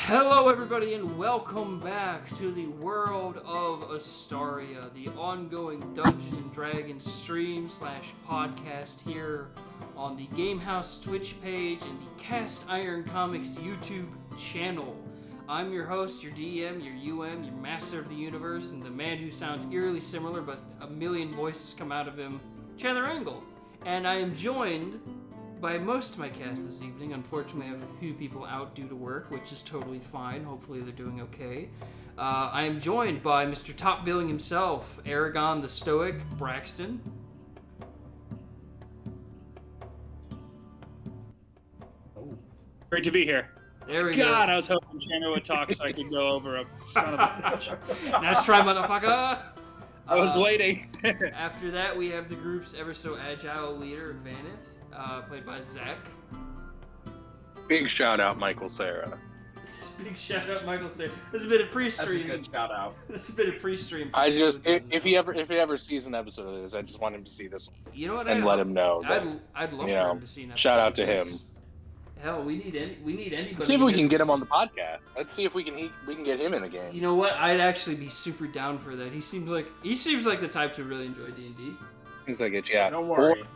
Hello everybody and welcome back to the World of Astaria, the ongoing Dungeons & Dragons stream / podcast here on the Gamehouse Twitch page and the Cast Iron Comics YouTube channel. I'm your host, your DM, your UM, your Master of the Universe, and the man who sounds eerily similar but a million voices come out of him, Chandler Angle. And I am joined by most of my cast this evening. Unfortunately, I have a few people out due to work, which is totally fine. Hopefully they're doing okay. I am joined by Mr. Top Billing himself, Aragon the Stoic, Braxton. Oh. Great to be here. There we go. God, I was hoping Chandler would talk so I could go over a son of a bitch. Nice try, motherfucker! I was waiting. After that, we have the group's ever so agile leader, Vanith. Played by Zach. Big shout out, Michael Sarah. Big shout out, Michael Sarah. This has been a pre-stream. That's a good shout out. This has been a pre-stream. I just, if he ever sees an episode of this, I just want him to see this one. You know what? And let him know. That, I'd love for him to see an episode. Shout out to of this. him. Hell, we need anybody. Let's see if we can get him on the podcast. Let's see if we can get him in the game. You know what? I'd actually be super down for that. He seems like the type to really enjoy D&D. Seems like it, yeah. Don't worry. Or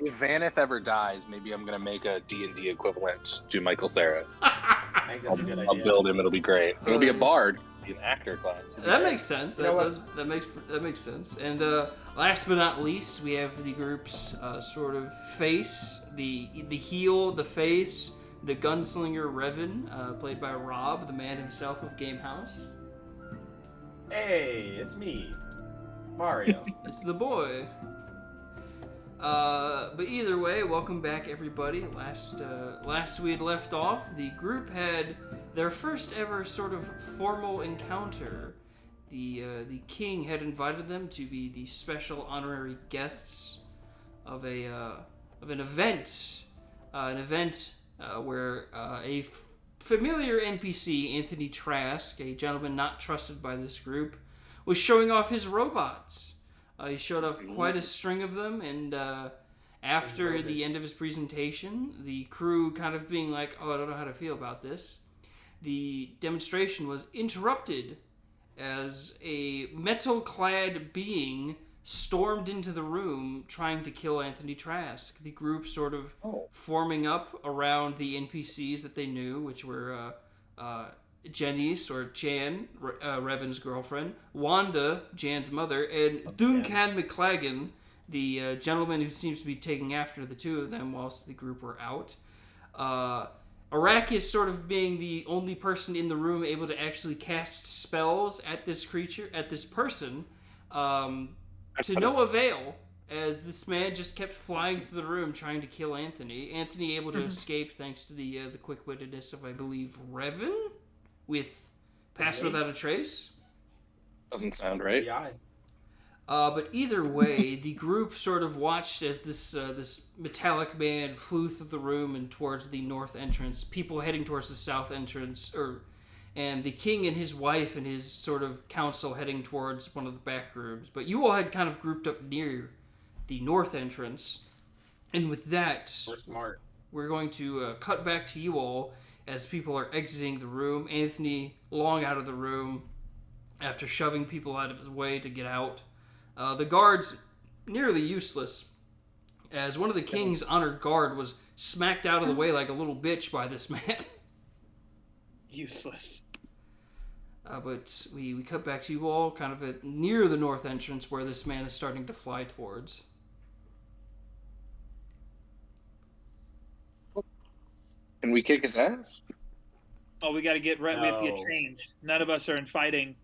if Vanith ever dies, maybe I'm gonna make a D&D equivalent to Michael Sarah. I think that's a good I'll idea. build him. It'll be great. It'll be a bard, be an actor class. That makes sense. You know That makes sense. And last but not least, we have the group's sort of face, the heel, the face, the gunslinger Revan, played by Rob, the man himself of Gamehouse. Hey, it's me, Mario. It's the boy. But either way, welcome back everybody. Last we had left off, the group had their first ever sort of formal encounter. The king had invited them to be the special honorary guests of an event, where a familiar NPC, Anthony Trask, a gentleman not trusted by this group, was showing off his robots. He showed off quite a string of them, and after the end of his presentation, the crew kind of being like, oh, I don't know how to feel about this, the demonstration was interrupted as a metal-clad being stormed into the room trying to kill Anthony Trask. The group sort of forming up around the NPCs that they knew, which were Janice, or Jan, Revan's girlfriend, Wanda, Jan's mother, and Duncan McLagan, the gentleman who seems to be taking after the two of them whilst the group were out. Arrakis sort of being the only person in the room able to actually cast spells at this creature, at this person, to no avail, as this man just kept flying through the room trying to kill Anthony. Anthony able to escape thanks to the quick-wittedness of, I believe, Revan? With Pass Without a Trace. Doesn't sound right. Yeah. But either way, the group sort of watched as this metallic man flew through the room and towards the north entrance. People heading towards the south entrance, and the king and his wife and his sort of council heading towards one of the back rooms. But you all had kind of grouped up near the north entrance, and with that, We're smart. we're going to cut back to you all as people are exiting the room. Anthony long out of the room after shoving people out of his way to get out. The guards nearly useless, as one of the king's honored guard was smacked out of the way like a little bitch by this man. Useless. But we cut back to you all kind of near the north entrance where this man is starting to fly towards. Can we kick his ass? Oh, we got to we have to get No. changed. None of us are in fighting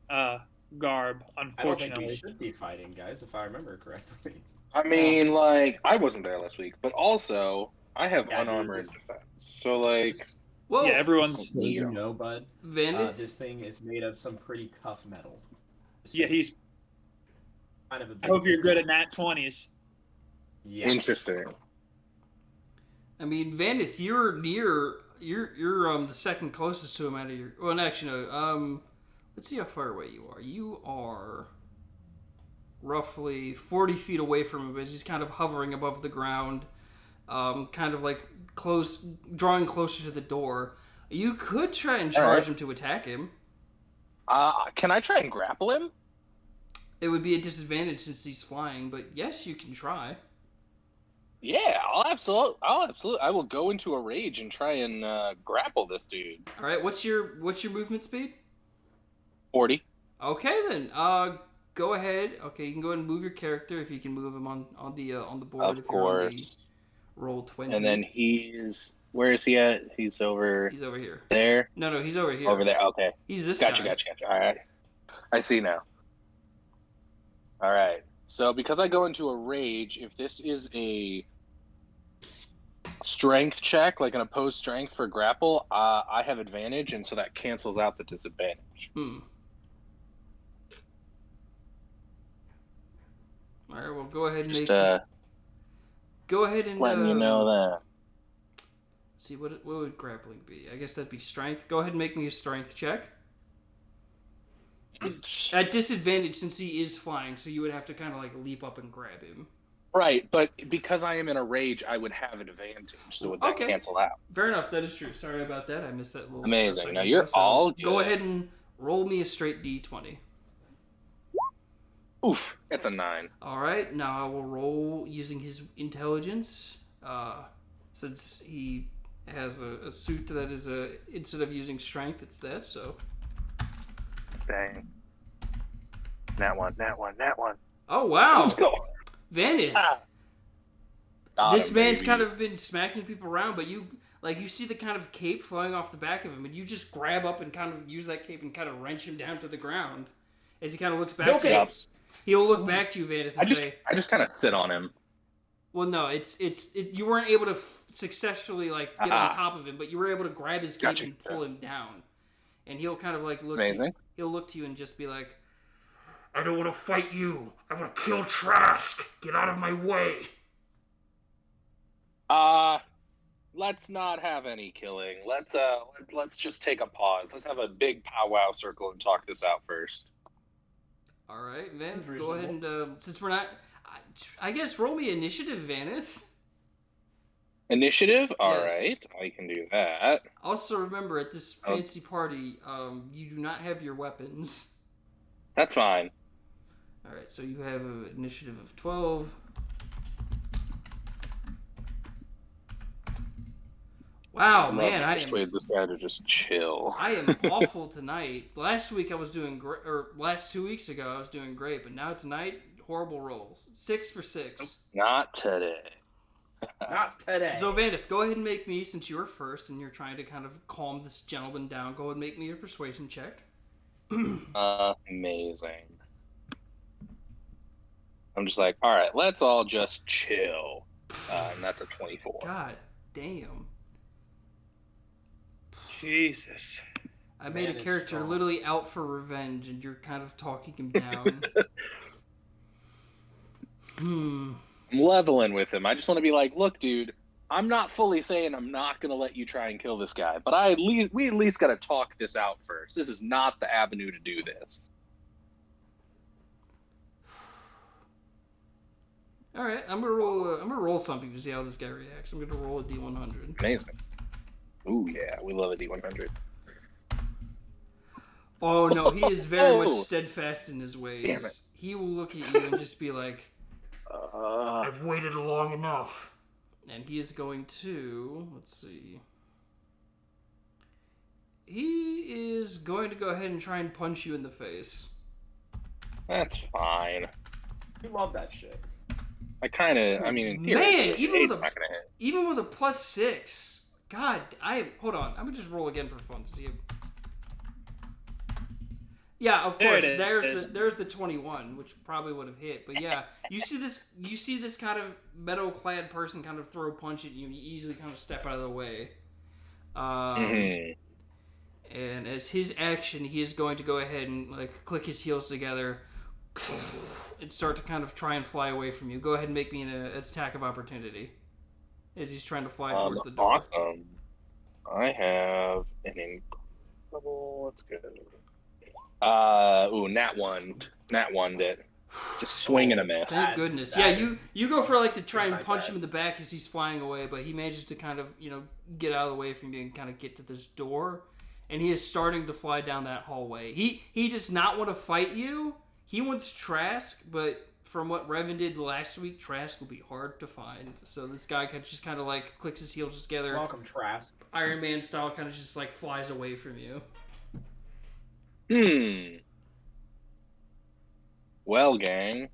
garb, I don't think unfortunately. we should be fighting, guys, if I remember correctly. I mean, I wasn't there last week, but also I have Yeah, unarmored dude, defense. So Well, Yeah, everyone's. Just so you know, bud, Vanith, this thing is made of some pretty tough metal. Yeah, he's. kind of a I big hope you're good at nat 20s. Yeah. interesting. I mean, Vanith, you're near. You're the second closest to him out of your. Well, no, actually, no. Let's see how far away you are. You are roughly 40 feet away from him, as he's kind of hovering above the ground, kind of like drawing closer to the door. You could try and All charge right. him to attack him. Can I try and grapple him? It would be a disadvantage since he's flying, but yes, you can try. Yeah, I'll absolutely. I will go into a rage and try and grapple this dude. All right, what's your movement speed? 40. Okay then. Go ahead. Okay, you can go ahead and move your character if you can move him on the board. Of If you're on the course. roll 20. And then where is he at? He's over He's over here. there? No, he's over here. Over there, okay. He's this Gotcha. guy. All right. I see now. All right. So because I go into a rage, if this is a strength check, like an opposed strength for grapple, I have advantage, and so that cancels out the disadvantage. All right, well, go ahead and Just go ahead and letting you know that. Let's see what would grappling be? I guess that'd be strength. Go ahead and make me a strength check. At disadvantage since he is flying, so you would have to kind of like leap up and grab him. Right, but because I am in a rage, I would have advantage, so would that cancel out? Fair enough, that is true. Sorry about that. I missed that little. Amazing. Now you're all good. Go ahead and roll me a straight d20. Oof, that's a 9. All right, now I will roll using his intelligence. Since he has a suit that is instead of using strength, it's that. So. Dang. That one. Oh wow! Let's go. Vanith. This man's kind of been smacking people around, but you see the kind of cape flying off the back of him, and you just grab up and kind of use that cape and kind of wrench him down to the ground as he kind of looks back to you. He'll look back to you, Vanith, and say, I just kind of sit on him. Well, no, you weren't able to successfully get on top of him, but you were able to grab his cape and pull him down. And he'll kind of look. Amazing. He'll look to you and just be like, "I don't want to fight you. I want to kill Trask. Get out of my way." Let's not have any killing. Let's just take a pause. Let's have a big powwow circle and talk this out first. All right, Vanith, go ahead and since we're not, I guess roll me initiative, Vanith. Initiative? All right, I can do that. Also, remember at this fancy party, you do not have your weapons. That's fine. All right, so you have an initiative of 12. Wow, man, I persuade this guy to just chill. I am awful tonight. Last week I was doing great, or last 2 weeks ago I was doing great, but now tonight, horrible rolls. 6 for 6. Not today. Not today. So Vanith, go ahead and make me, since you're first and you're trying to kind of calm this gentleman down, go ahead and make me a persuasion check. Amazing. I'm just like, all right, let's all just chill. And that's a 24. God damn. Jesus. I made a character strong. literally out for revenge, and you're kind of talking him down. I'm leveling with him. I just want to be like, look, dude, I'm not fully saying I'm not going to let you try and kill this guy, but we at least got to talk this out first. This is not the avenue to do this. All right, I'm gonna roll something to see how this guy reacts. I'm gonna roll a D100. Amazing. Ooh, yeah, we love a D100. Oh no, he is very much steadfast in his ways. Damn it. He will look at you and just be like, I've waited long enough. And he is going to, let's see. He is going to go ahead and try and punch you in the face. That's fine. You love that shit. I mean, in theory, Man, even it's with not going to hit. even with a +6. God, hold on. I'm gonna just roll again for fun to see it. Yeah, of There course. it is. There's the 21, which probably would have hit. But yeah, you see this kind of metal clad person kind of throw a punch at you, and you easily kind of step out of the way. And as his action, he is going to go ahead and click his heels together and start to kind of try and fly away from you. Go ahead and make me an attack of opportunity as he's trying to fly towards the door. Awesome. I have an incredible. Let's go. Nat 1. Nat 1'd it. Just swing and a miss. Thank goodness. Yeah, you go for to try and punch him in the back as he's flying away, but he manages to kind of, get out of the way from you and kind of get to this door. And he is starting to fly down that hallway. He does not want to fight you. He wants Trask, but from what Revan did last week, Trask will be hard to find. So this guy just kind of clicks his heels together. Welcome, Trask. Iron Man style, kind of just flies away from you. Well, gang,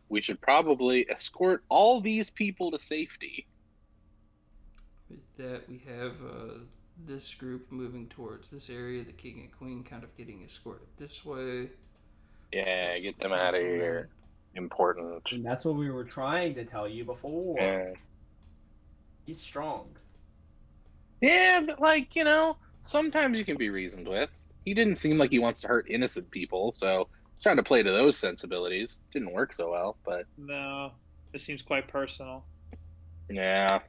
we should probably escort all these people to safety. With that, we have this group moving towards this area. The king and queen kind of getting escorted this way. Yeah, get them out of here. Important. And that's what we were trying to tell you before. Yeah. He's strong. Yeah, but sometimes you can be reasoned with. He didn't seem like he wants to hurt innocent people, so he's trying to play to those sensibilities. Didn't work so well, but... No, this seems quite personal. Yeah.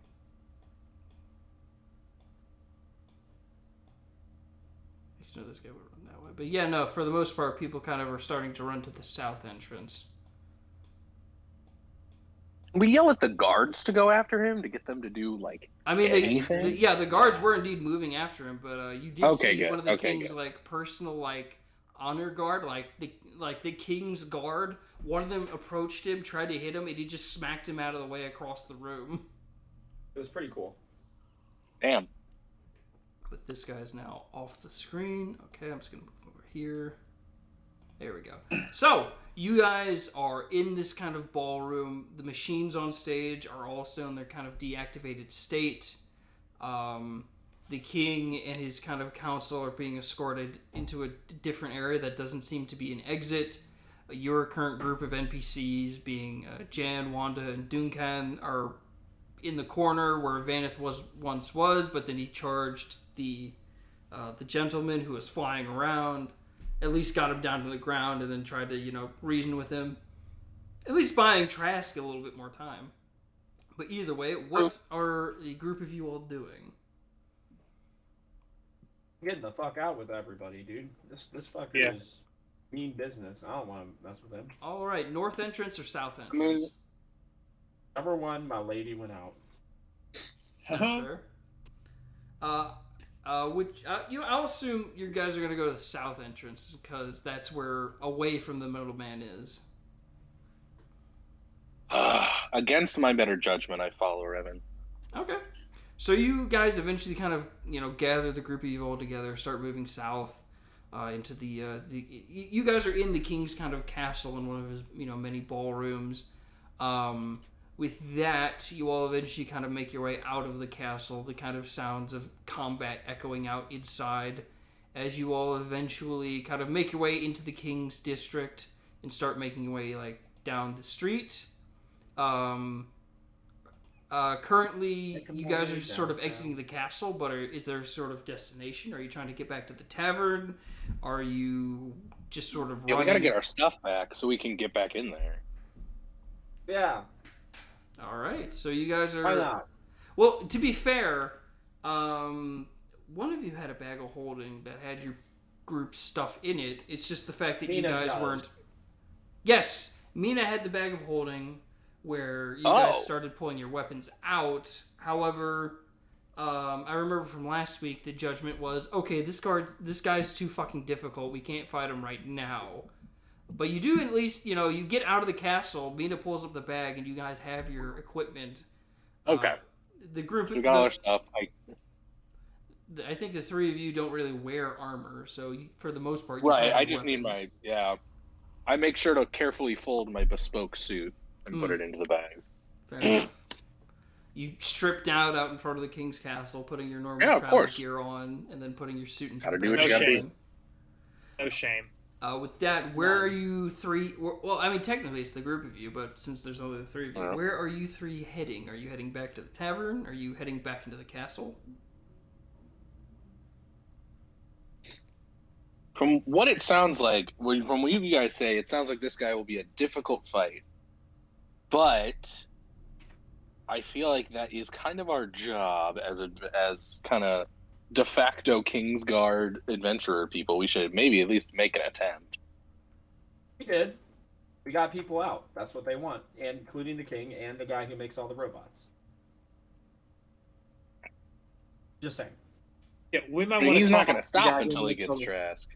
I know this guy would run that way. But yeah, no, for the most part, people kind of are starting to run to the south entrance. We yell at the guards to go after him to get them to do, anything? The guards were indeed moving after him, but you did see one of the king's, personal, honor guard, the king's guard. One of them approached him, tried to hit him, and he just smacked him out of the way across the room. It was pretty cool. Damn. But this guy's now off the screen. Okay, I'm just going to move over here. There we go. So, you guys are in this kind of ballroom. The machines on stage are also in their kind of deactivated state. The king and his kind of council are being escorted into a different area that doesn't seem to be an exit. Your current group of NPCs, being Jan, Wanda, and Duncan, are in the corner where Vanith once was, but then he charged the gentleman who was flying around, at least got him down to the ground, and then tried to, reason with him, at least buying Trask a little bit more time. But either way, what are the group of you all doing? Getting the fuck out with everybody, dude. This fucker is mean business. I don't want to mess with him. All right, north entrance or south entrance? Number one, my lady went out. Yes, sir. I'll assume you guys are gonna go to the south entrance because that's where away from the middleman is. Against my better judgment, I follow Revan. Okay. So you guys eventually kind of, gather the group of you all together, start moving south into the you guys are in the king's kind of castle in one of his, many ballrooms. With that, you all eventually kind of make your way out of the castle, the kind of sounds of combat echoing out inside, as you all eventually kind of make your way into the king's district and start making your way, down the street. Currently, you guys are just sort of exiting the castle, but is there a sort of destination? Are you trying to get back to the tavern? Are you just sort of running? Yeah, we gotta get our stuff back so we can get back in there. Yeah. All right, so you guys are... Why not? Well, to be fair, one of you had a bag of holding that had your group's stuff in it. It's just the fact that Mina you guys does. weren't... Yes, Mina had the bag of holding where you guys started pulling your weapons out. However, I remember from last week the judgment was, okay, this guy's too fucking difficult. We can't fight him right now. But you do at least, you get out of the castle, Mina pulls up the bag, and you guys have your equipment. Okay. The group... We got our stuff. I think the three of you don't really wear armor, so for the most part... Right, I just need my... Yeah. I make sure to carefully fold my bespoke suit and put it into the bag. Fair enough. You stripped out in front of the king's castle, putting your normal travel gear on, and then putting your suit into the bag. Gotta do what you gotta do. No shame. With that, where are you three... Well, I mean, technically it's the group of you, but since there's only the three of you, where are you three heading? Are you heading back to the tavern? Are you heading back into the castle? From what it sounds like, from what you guys say, it sounds like this guy will be a difficult fight. But I feel like that is kind of our job as kind of de facto Kingsguard adventurer people. We should maybe at least make an attempt. We did. We got people out. That's what they want, including the king and the guy who makes all the robots. Just saying. Yeah, we might want to He's talk not going to to the stop guy until who he makes gets all the- Trask.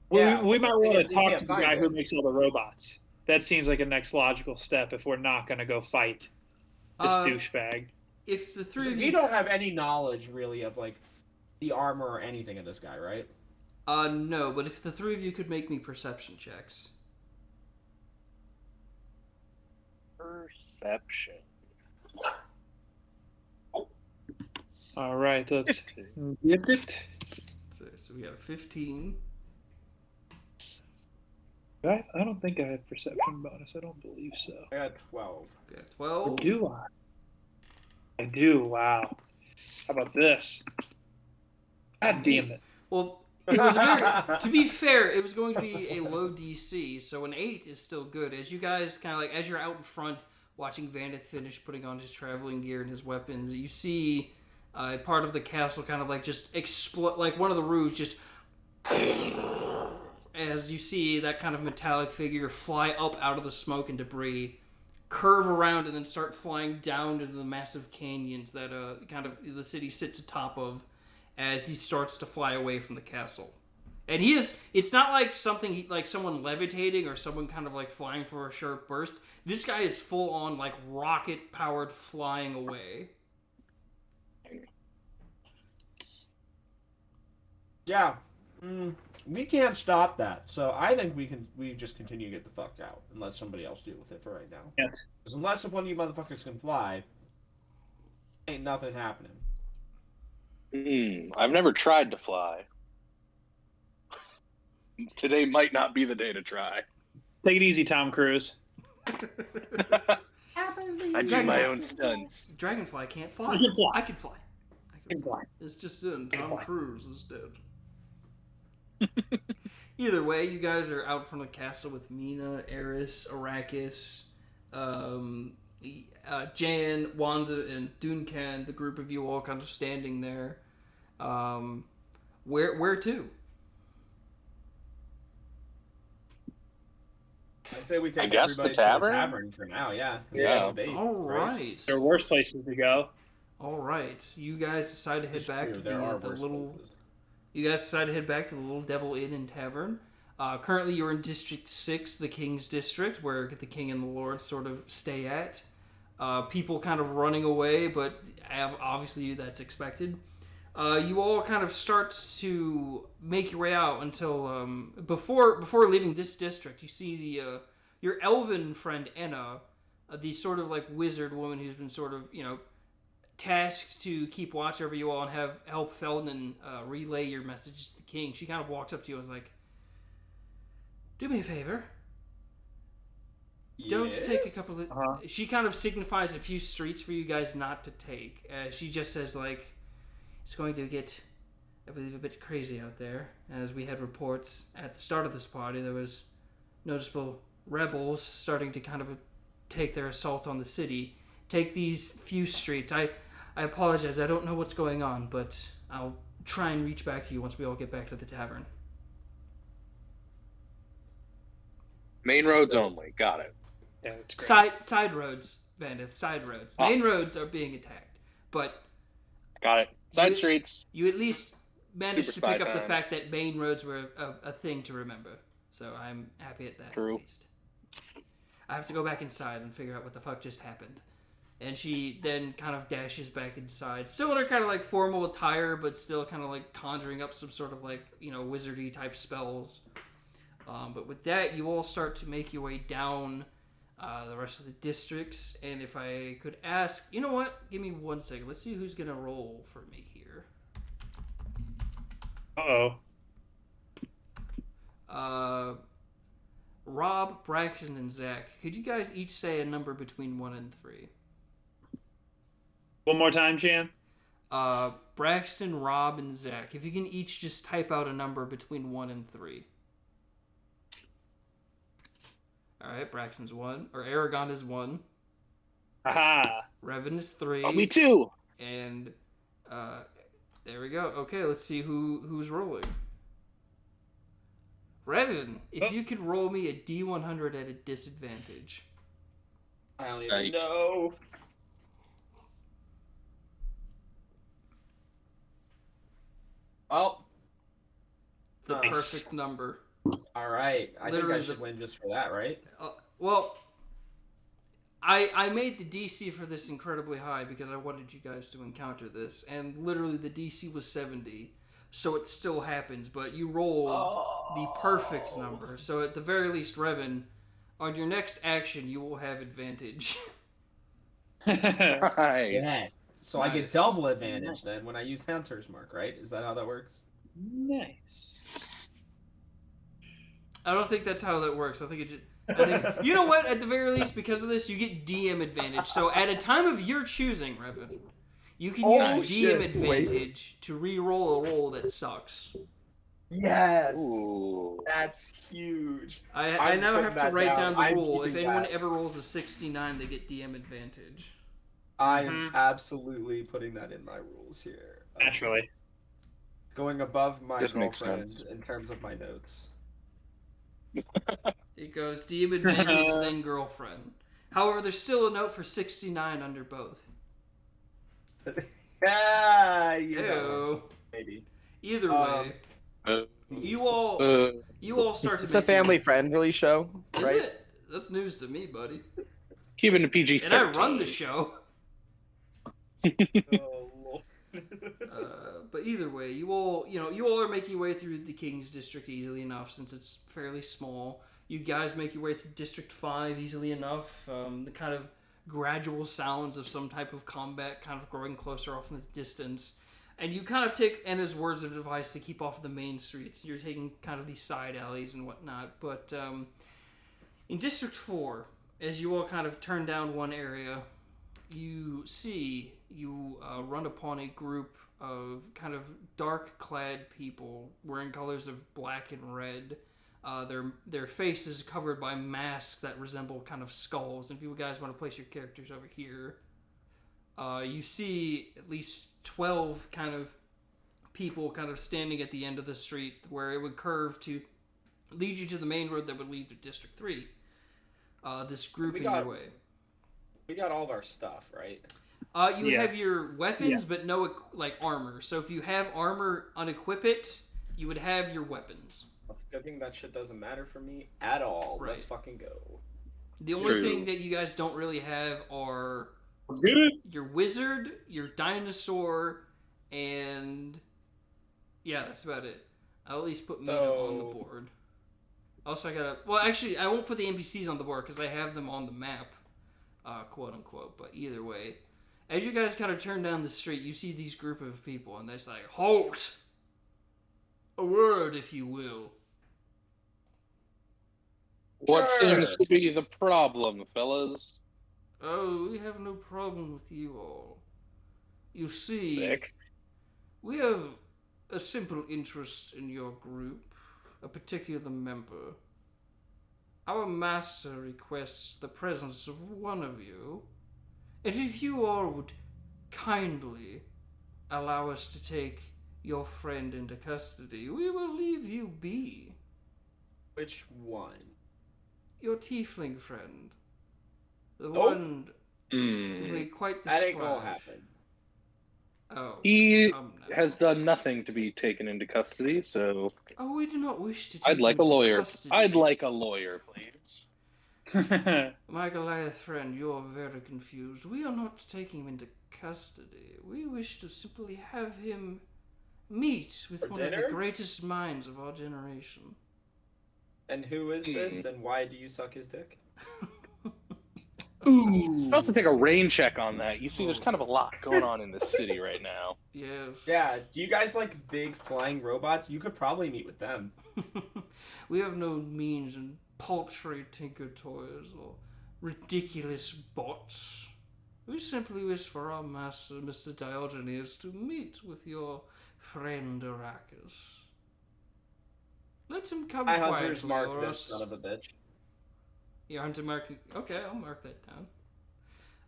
We Yeah, might but the thing want is, to he talk can't to the find guy who it. makes all the robots. That seems like a next logical step if we're not going to go fight this douchebag. If the three of You you don't have any knowledge really of like the armor or anything of this guy, right? no, but if the three of you could make me perception checks. Perception. All right, let's get it. So we got a 15. I don't think I have perception bonus. I don't believe so. I got 12. We got Or 12. do I? I do. Wow. How about this? God damn it. Well, it was to be fair, it was going to be a low DC, so an 8 is still good. As you guys kind of like, as you're out in front watching Vanith finish putting on his traveling gear and his weapons, you see part of the castle kind of like just explode, like one of the roofs just, as you see that kind of metallic figure fly up out of the smoke and debris, curve around and then start flying down into the massive canyons that kind of the city sits atop of, as he starts to fly away from the castle. And it's not like something like someone levitating or someone kind of like flying for a sharp burst. This guy is full on like rocket powered flying away. Yeah. We can't stop that. So I think we just continue to get the fuck out and let somebody else deal with it for right now. Yes. Because unless if one of you motherfuckers can fly, ain't nothing happening. I've never tried to fly. Today might not be the day to try. Take it easy, Tom Cruise. I do my own stunts. Dragonfly can't fly. I can fly. I can fly. I can fly. It's just in. I can Tom fly. Cruise is dead. Either way, you guys are out from the castle with Mina, Eris, Arrakis, Jan, Wanda, and Duncan. The group of you all kind of standing there. Where to? I say we take I guess everybody the tavern? to the tavern for now, yeah. Yeah. All right. There are worse places to go. All right. You guys decide to head back to There are the worse little. places. You guys decide to head back to the Little Devil Inn and Tavern. Currently, you're in District 6, the King's District, where the King and the Lord sort of stay at. People kind of running away, but obviously that's expected. You all kind of start to make your way out until before leaving this district, you see your elven friend Enna, the sort of like wizard woman who's been sort of tasked to keep watch over you all and help Feldon relay your message to the king. She kind of walks up to you and is like, "Do me a favor. Don't take a couple of..." She kind of signifies a few streets for you guys not to take. She just says like, "It's going to get, I believe, a bit crazy out there. As we had reports at the start of this party, there was noticeable rebels starting to kind of take their assault on the city. Take these few streets. I apologize. I don't know what's going on, but I'll try and reach back to you once we all get back to the tavern." Main roads only. Got it. Yeah, it's great. Side roads, Vanith. Side roads. Oh. Main roads are being attacked, but Got it. Side streets. you at least managed Super to pick spy up the time. fact that main roads were a thing to remember. So I'm happy at that. True. At least. I have to go back inside and figure out what the fuck just happened. And she then kind of dashes back inside, still in her kind of like formal attire, but still kind of like conjuring up some sort of like wizardy type spells. But with that, you all start to make your way down the rest of the districts. And if I could ask, you know what? Give me 1 second. Let's see who's gonna roll for me here. Rob, Braxton, and Zach. Could you guys each say a number between 1 and 3? One more time, Chan. Braxton, Rob, and Zach. If you can each just type out a number between 1 and 3. Alright, Braxton's 1. Or Aragon is 1. Aha. Revan is 3. Oh, me too. And there we go. Okay, let's see who's rolling. Revan, if you could roll me a D100 at a disadvantage. I don't Nice. even know. Oh. The Nice. perfect number. All right. I think Literally I should the- win just for that, right? Well, I made the DC for this incredibly high because I wanted you guys to encounter this, and literally the DC was 70, so it still happens, but you rolled the perfect number. So at the very least, Revan, on your next action, you will have advantage. Nice. Yes. So I get Nice. double advantage then when I use Hunter's Mark, right? Is that how that works? Nice. I don't think that's how that works. I think you know what? At the very least, because of this, you get DM advantage. So at a time of your choosing, Revan, you can use DM advantage to re-roll a roll that sucks. Yes. Ooh. That's huge. I I'm now putting have to that write down the I'm rule. If keeping anyone that. ever rolls a 69, they get DM advantage. I'm absolutely putting that in my rules here. Naturally. Going above my This makes girlfriend sense. in terms of my notes. It goes DM advantage, then girlfriend. However, there's still a note for 69 under both. Yeah, you know, Ew. maybe. Either way, you all start to It's a make family friendly show, Is right? it? That's news to me, buddy. Keeping the PG-13. And I run the show. Oh, Lord. But either way, you all are making your way through the King's District easily enough since it's fairly small. You guys make your way through District 5 easily enough. The kind of gradual sounds of some type of combat kind of growing closer off in the distance. And you kind of take Anna's words of advice to keep off the main streets. You're taking kind of these side alleys and whatnot. But in District 4, as you all kind of turn down one area, you run upon a group of kind of dark clad people wearing colors of black and red. Their faces covered by masks that resemble kind of skulls. And if you guys want to place your characters over here, you see at least 12 kind of people kind of standing at the end of the street where it would curve to lead you to the main road that would lead to District 3. This group in your way. We got all of our stuff, right? You have your weapons, but no armor. So if you have armor, unequip it, you would have your weapons. That's a good thing that shit doesn't matter for me at all. Right. Let's fucking go. The only thing that you guys don't really have are your wizard, your dinosaur, and yeah, that's about it. I'll at least put Mina on the board. Also, I won't put the NPCs on the board because I have them on the map, quote unquote. But either way, as you guys kind of turn down the street, you see these group of people, and they're like, "Halt! A word, if you will." What seems to be the problem, fellas? Oh, we have no problem with you all. You see, Sick. we have a simple interest in your group, a particular member. Our master requests the presence of one of you, and if you all would kindly allow us to take your friend into custody, we will leave you be. Which one? Your tiefling friend. The one who made quite the That splash. ain't gonna happen. Oh, He come now. has done nothing to be taken into custody, so Oh, we do not wish to take I'd like him a to lawyer. custody. I'd like a lawyer, please. My Goliath friend, you're very confused. We are not taking him into custody. We wish to simply have him meet with For one of dinner? the greatest minds of our generation. And who is this, and why do you suck his dick? I'll have to take a rain check on that. You see, there's kind of a lot going on in this city right now. Yes. Yeah, do you guys like big flying robots? You could probably meet with them. We have no means in paltry tinker toys or ridiculous bots. We simply wish for our master, Mr. Diogenes, to meet with your friend Arrakis. Let him come I quietly, Hunter's Mark or this else... son of a bitch. Yeah, Hunter Mark. Okay, I'll mark that down.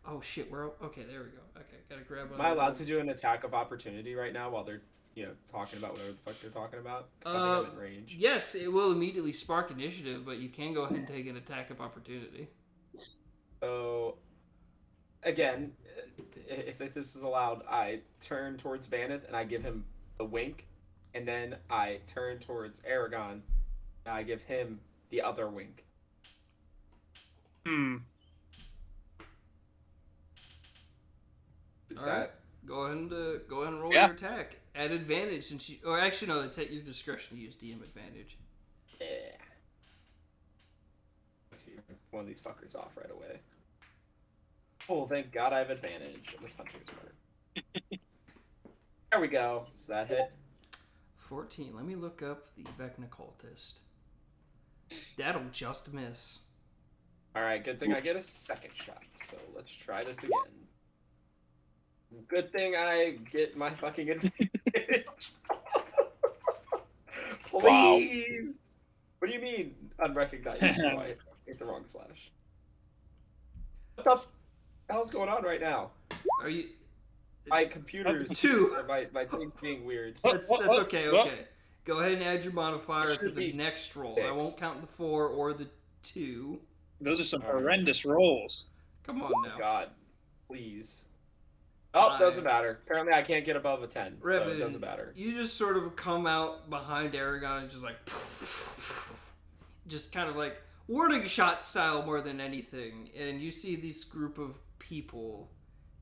Oh shit, okay, there we go. Okay, gotta grab. Am I allowed to do an attack of opportunity right now while they're talking about whatever the fuck they're talking about? 'Cause I think I'm in range. Yes, it will immediately spark initiative, but you can go ahead and take an attack of opportunity. So, again, if this is allowed, I turn towards Vanith and I give him the wink, and then I turn towards Aragon and I give him the other wink. Is All that right. Go ahead and roll Yeah. your attack at advantage, since you. Or actually, no, it's at your discretion to use DM advantage. yeah? Let's get one of these fuckers off right away. Oh, thank God I have advantage with Hunter's Mark. There we go. Does that hit? 14. Let me look up the Vecna cultist. That'll just miss. All right, good thing I get a second shot. So let's try this again. Good thing I get my fucking advantage. Please. What do you mean unrecognized? Oh, I hit the wrong slash. What the hell's going on right now? Are you? My computer's Two. or my thing's being weird. That's okay. Okay. Go ahead and add your modifier It to should the be next roll. 6. I won't count the 4 or the 2. Those are some horrendous rolls. Come on now. God, please. Oh, doesn't matter. Apparently, I can't get above a 10, so Revan, it doesn't matter. You just sort of come out behind Aragon and just like, just kind of like warning shot style more than anything. And you see this group of people,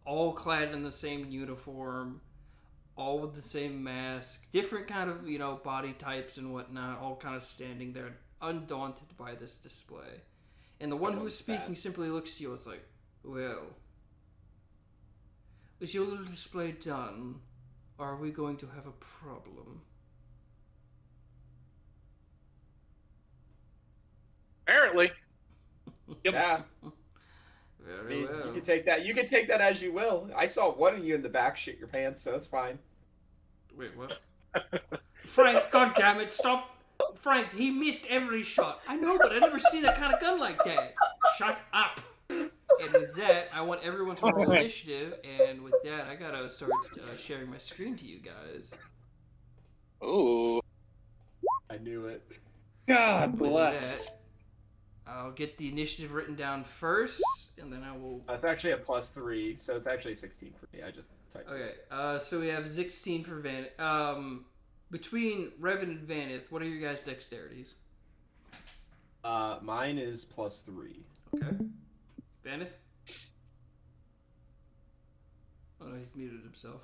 all clad in the same uniform, all with the same mask, different kind of body types and whatnot, all kind of standing there, undaunted by this display. And the one who was speaking simply looks to you and is like, well, is your little display done? Or are we going to have a problem? Apparently. Yep. Yeah, Very well. you can take that. You can take that as you will. I saw one of you in the back shit your pants, so it's fine. Wait, what? Frank, goddammit, stop! Frank, he missed every shot. I know, but I've never seen a kind of gun like that. Shut up! And with that, I want everyone to roll initiative, and with that, I gotta start sharing my screen to you guys. Ooh. I knew it. God With bless. that, I'll get the initiative written down first, and then I will... It's actually a +3, so it's actually 16 for me. I just typed it. Okay, so we have 16 for Vanith. Between Revan and Vanith, what are your guys' dexterities? Mine is +3. Okay. Vanith? Oh no, he's muted himself.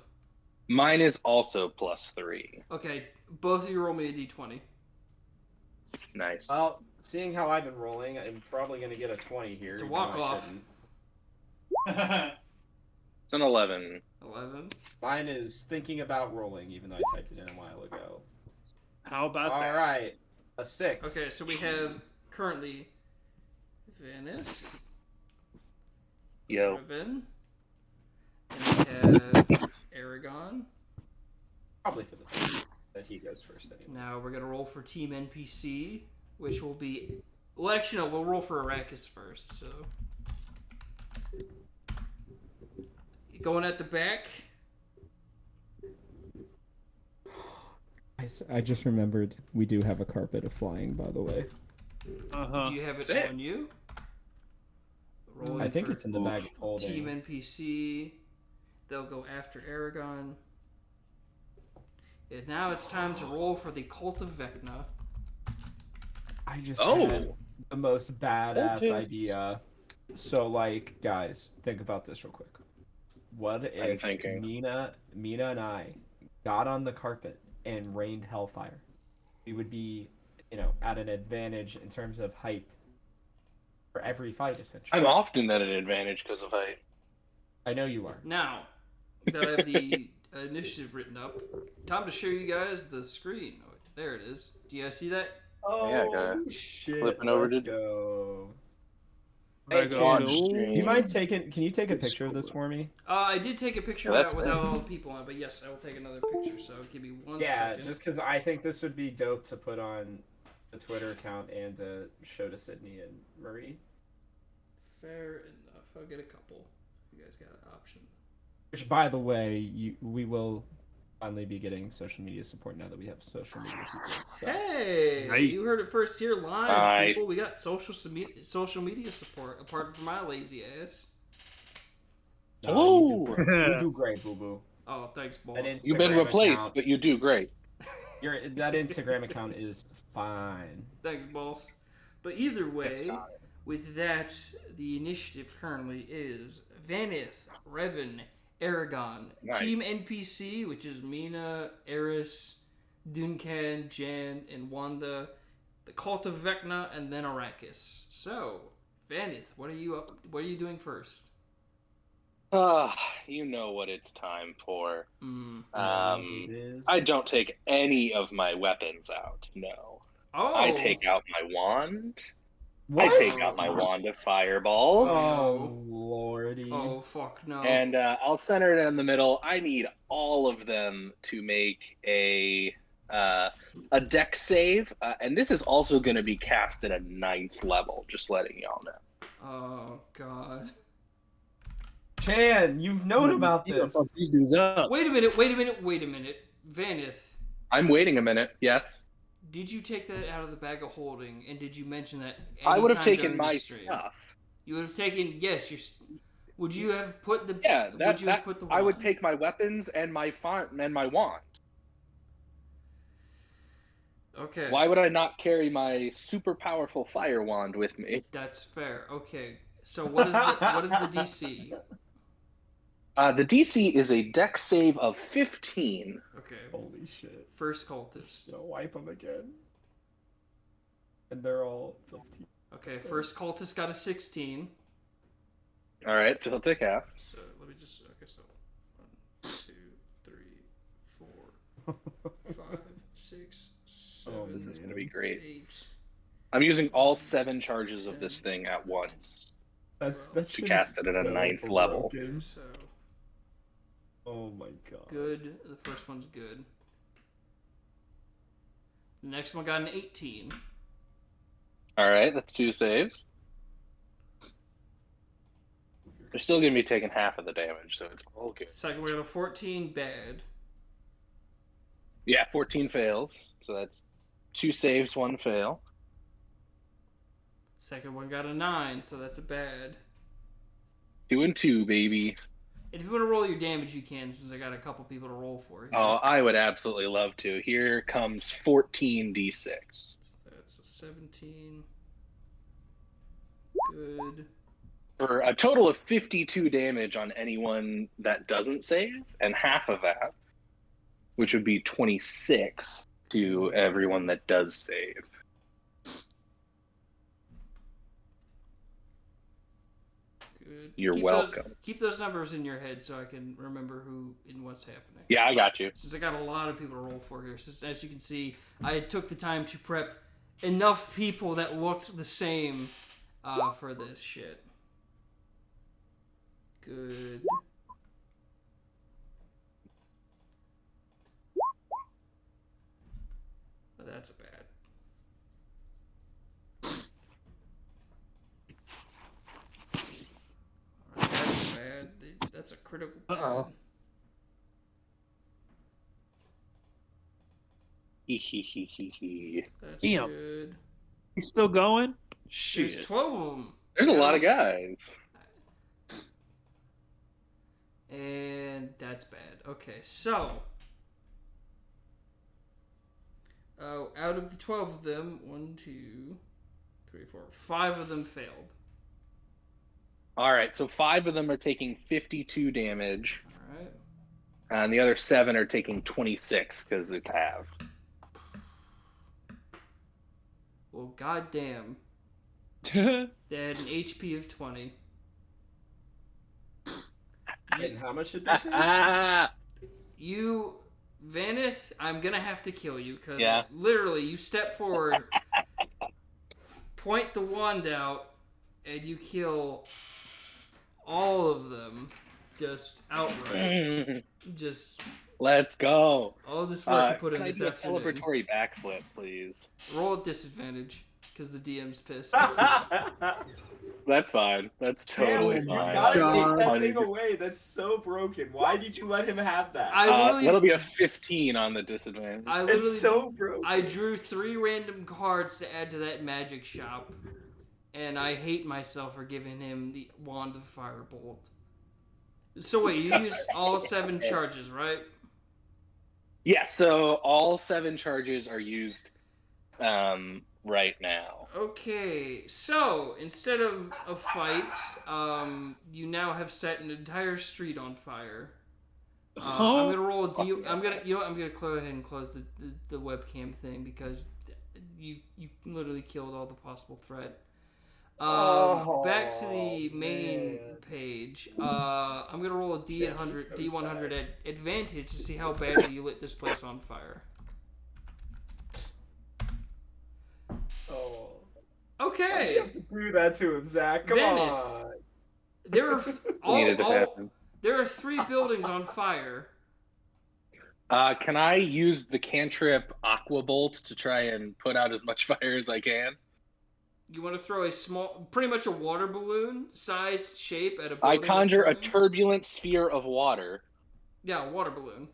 Mine is also +3. Okay, both of you roll me a d20. Nice. Well, seeing how I've been rolling, I'm probably going to get a 20 here. It's a even though I walk-off. shouldn't. It's an 11. 11. Mine is thinking about rolling, even though I typed it in a while ago. How about All that? right, a 6. Okay, so we have currently Vanith, Yo. Revan, and we have Aragon. Probably for the best that he goes first anyway. Now we're gonna roll for Team NPC, which will be... Well, actually, no, we'll roll for Arrakis first, so... Going at the back. I just remembered we do have a carpet of flying, by the way. Uh-huh. Do you have it Sick. on you? Rolling I think for it's in the bag of holding. Team NPC. They'll go after Aragon. And now it's time to roll for the Cult of Vecna. I just Oh. had the most badass Okay. idea. So, like, guys, think about this real quick. What if thinking. Mina and I got on the carpet and rained hellfire? We would be, at an advantage in terms of height for every fight, essentially. I'm often at an advantage because of height. I know you are. Now that I have the initiative written up, time to show you guys the screen. Oh, there it is. Do you guys see that? Oh, Yeah, guy. shit. Flipping over Let's to- go. Hey, Hey, go Chan, on. do you mind can you take a picture of this for me? I did take a picture Oh, of that's that without all the people on, but yes, I will take another picture. So give me one Yeah, second. just because I think this would be dope to put on the Twitter account and to show to Sydney and Marie. Fair enough. I'll get a couple. You guys got an option. Which, by the way, we will finally be getting social media support now that we have social media people. So. Hey, Right. you heard it first here live, Nice. people. We got social media support, apart from my lazy ass. No, Oh, you do great, Boo Boo. Oh, thanks, boss. That you've been Instagram replaced, account- but you do great. That Instagram account is fine. Thanks, boss. But either way, Sorry. with that, the initiative currently is Vanith, Revan, Aragon, Nice. Team NPC, which is Mina, Eris, Duncan, Jan, and Wanda, the Cult of Vecna, and then Arrakis. So, Vanith, what are you doing first? You know what it's time for. It is. I don't take any of my weapons out. No, Oh, I take out my wand. What? I take out my wand of fireballs, Oh lordy. Oh, fuck no. and I'll center it in the middle. I need all of them to make a deck save, and this is also going to be cast at a 9th level. Just letting y'all know. Oh god. Chan, you've known about You gotta this. fuck these dudes up. Wait a minute. Vanith, I'm waiting a minute. Yes, did you take that out of the bag of holding, and did you mention that I would have anytime taken during my the stream? stuff. You would have taken, yes, would you have put the, Yeah, would you have put the I would wand? take my weapons and my font and my wand. Okay. Why would I not carry my super powerful fire wand with me? That's fair. Okay. So what is the DC? The DC is a deck save of 15. Okay. Holy shit. First cultist. Yo, wipe them again. And they're all 15. Okay, first cultist got a 16. All right, so he'll take half. So let me just, okay, so 1, 2, 3, 4, 5, 6, 7, Oh, This is going to be great. 8. I'm using all 7 charges of this thing at once. That To shit cast is it at a so 9th level. broken. So Oh my god. good. The first one's good. The next one got an 18. All right, that's 2 saves. They're still going to be taking half of the damage, so it's all good. Second one got a 14. Bad. Yeah, 14 fails, so that's 2 saves, 1 fail. Second one got a 9, so that's a bad. 2 and 2, baby. And if you want to roll your damage, you can, since I got a couple people to roll for. Here. Oh, I would absolutely love to. Here comes 14d6. That's a 17. Good. For a total of 52 damage on anyone that doesn't save, and half of that, which would be 26 to everyone that does save. Good. You're welcome. Keep those numbers in your head so I can remember who and what's happening. Yeah, I got you. Since I got a lot of people to roll for here. Since, as you can see, I took the time to prep enough people that looked the same for this shit. Good. Oh, that's a bad. Alright, that's bad. That's a critical bad. Uh-oh. That's Damn. good. He's still going? There's Shit. 12 of them. There's a lot of guys. And that's bad. Okay, so. Out of the 12 of them, 1, 2, 3, 4, 5 of them failed. All right, so 5 of them are taking 52 damage, Alright. and the other 7 are taking 26 because it's half. Well, goddamn. They had an HP of 20. And how much did they take? You, Vanith, I'm gonna have to kill you because Yeah. literally you step forward, point the wand out, and you kill all of them just outright. Just Let's go. all this work you put in Can I this do a afternoon. celebratory backflip, please? Roll at disadvantage. because the DM's pissed. That's fine. That's totally Cameron, fine. you gotta take that Fine. thing away. That's so broken. Why did you let him have that? That'll be a 15 on the disadvantage. It's so broken. I drew 3 random cards to add to that magic shop, and I hate myself for giving him the Wand of Firebolt. So wait, you used all 7 charges, right? Yeah, so all 7 charges are used right now. Okay, so instead of a fight, you now have set an entire street on fire. I'm gonna roll a D. I'm gonna go ahead and close the webcam thing because you literally killed all the possible threat. Back to the main page. I'm gonna roll a D100 at advantage to see how badly you lit this place on fire. Oh. Okay. Why'd you have to do that to him, Zach? Come Vanith. on. There are Needed to happen. there are 3 buildings on fire. Can I use the cantrip Aqua Bolt to try and put out as much fire as I can? You want to throw a small, pretty much a water balloon sized shape at a building. I conjure a that's burning? turbulent sphere of water. Yeah, a water balloon.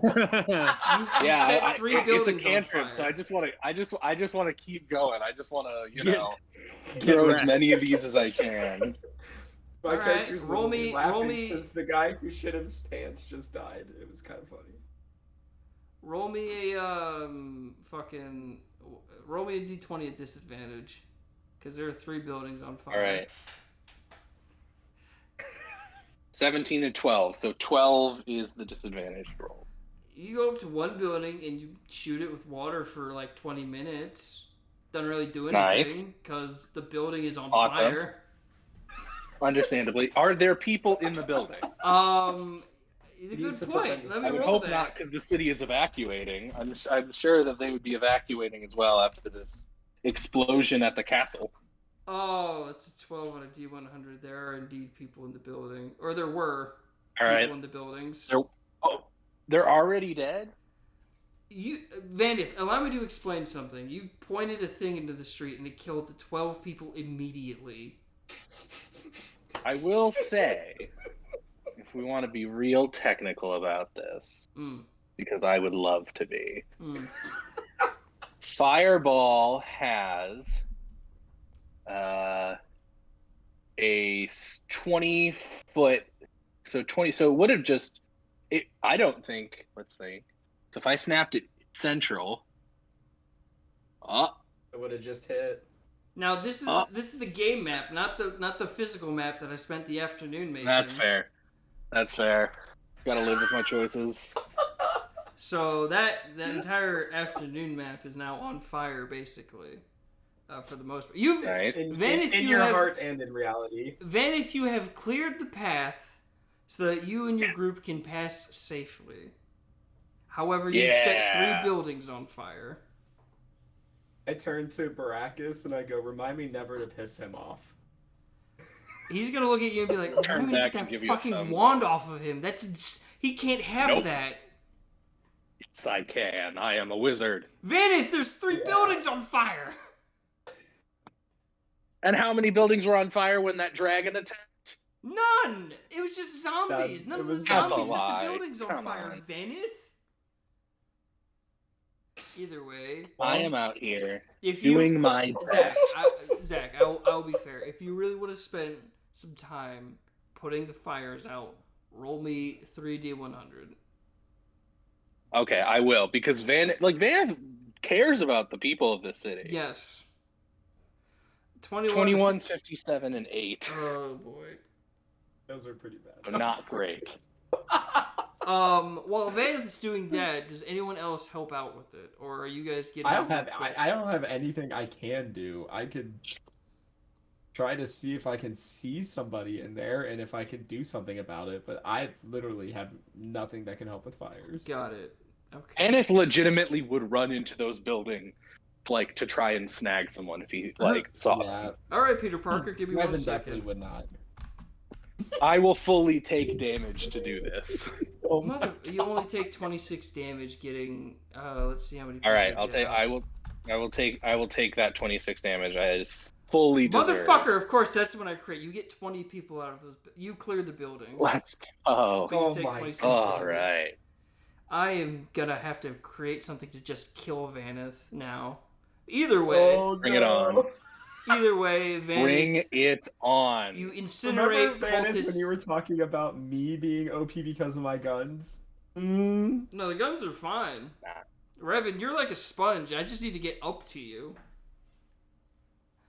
Yeah, set 3 buildings it's a cantrip, on fire. so I just want to keep going. I just want to, Get throw as wrecked. many of these as I can. My Alright, character's roll literally me- laughing roll me- because the guy who shit his pants just died. It was kind of funny. Roll me a roll me a d20 at disadvantage, because there are 3 buildings on fire. All right. 17 and 12, so 12 is the disadvantaged roll. You go up to one building and you shoot it with water for like 20 minutes. Doesn't really do Nice. anything because the building is on Awesome. fire. Understandably, are there people in the building? Needs to Good put them point. to Let me I would roll hope that. not, because the city is evacuating. I'm sure that they would be evacuating as well after this explosion at the castle. Oh, it's a 12 on a D100. There are indeed people in the building, or there were All right. people in the buildings. They're already dead? Vanith, allow me to explain something. You pointed a thing into the street and it killed the 12 people immediately. I will say, if we want to be real technical about this, because I would love to be, Fireball has a 20-foot, so it would have just, I don't think, let's think, so if I snapped it central, It would have just hit. Now this is the game map, not the physical map that I spent the afternoon making. That's fair. Gotta live with my choices. So that entire afternoon map is now on fire, basically, for the most part. You've Nice. Vanith, In you your have, heart and in reality. Vanith, you have cleared the path so that you and your group can pass safely. However, you've set 3 buildings on fire. I turn to Baracus and I go, remind me never to piss him off. He's gonna look at you and be like, Turn "I'm gonna back get and that give you a fucking thumbs wand off of him. He can't have Nope. that." Yes, I can. I am a wizard. Vanith, there's 3 buildings on fire. And how many buildings were on fire when that dragon attacked? None. It was just zombies. None of the That's a zombies set the lie. buildings on Come fire. on. Vanith. Either way, I am out here if you doing my best. Zach, I'll be fair. If you really would have spent some time putting the fires out, roll me 3D100. Okay, I will, because Vanith cares about the people of this city. Yes. 21, 21, 57, and 8. Oh boy. Those are pretty bad. Not great. While Vanith is doing that, does anyone else help out with it, or are you guys getting? I don't have anything I can do. I could try to see if I can see somebody in there and if I can do something about it, but I literally have nothing that can help with fires. Got it. Okay. Vanith legitimately would run into those buildings, to try and snag someone if he saw them. Yeah, All right, Peter Parker, give me 1 Revan definitely second. would not. I will fully take damage to do this. You only take 26 damage getting. Let's see how many. All right, people I'll get take. out. I will. I will take that 26 damage. I just fully deserve. Motherfucker, of course, that's when I crit. You get 20 people out of those. You clear the buildings. Let's go. But you Oh take my 26 God. All right. I am gonna have to create something to just kill Vanith now. Either way, Bring it on. Either way, Vanith. Bring it on. You Remember, incinerate Vanith, cultists. when you were talking about me being OP because of my guns? Mm. No, the guns are fine. Nah. Revan, you're like a sponge. I just need to get up to you.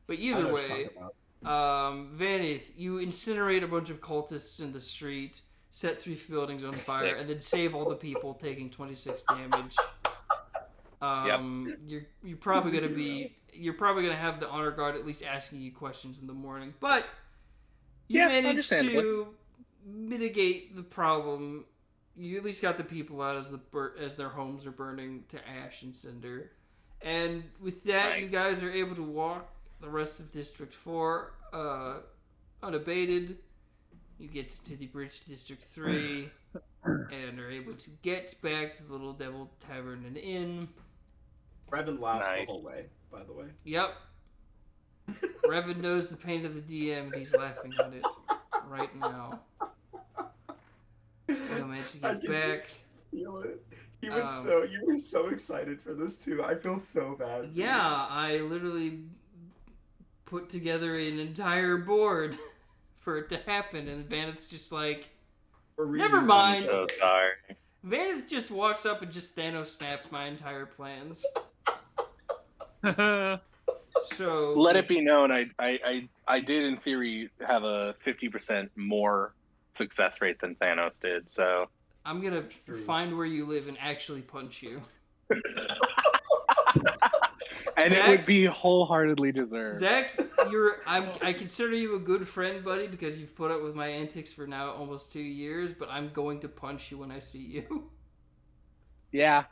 But I know either what you're way, talking about. Vanith, you incinerate a bunch of cultists in the street, set 3 buildings on fire, and then save all the people taking 26 damage. You're probably gonna have the honor guard at least asking you questions in the morning, but you managed to mitigate the problem. You at least got the people out as their homes are burning to ash and cinder, and with that, you guys are able to walk the rest of District 4 unabated. You get to the bridge to District 3 and are able to get back to the Little Devil Tavern and Inn. Revan laughs the whole way, by the way. Yep. Revan knows the pain of the DM and he's laughing at it right now. You'll manage to get back. Just feel it. You were so excited for this too. I feel so bad. Yeah, I literally put together an entire board for it to happen, and Vanith's just like, never mind. I'm so sorry. Vanith just walks up and just Thanos snaps my entire plans. So let it be known, I did in theory have a 50% more success rate than Thanos did. So I'm gonna find where you live and actually punch you. And Zach, it would be wholeheartedly deserved. Zach, I consider you a good friend, buddy, because you've put up with my antics for now almost 2 years. But I'm going to punch you when I see you. Yeah,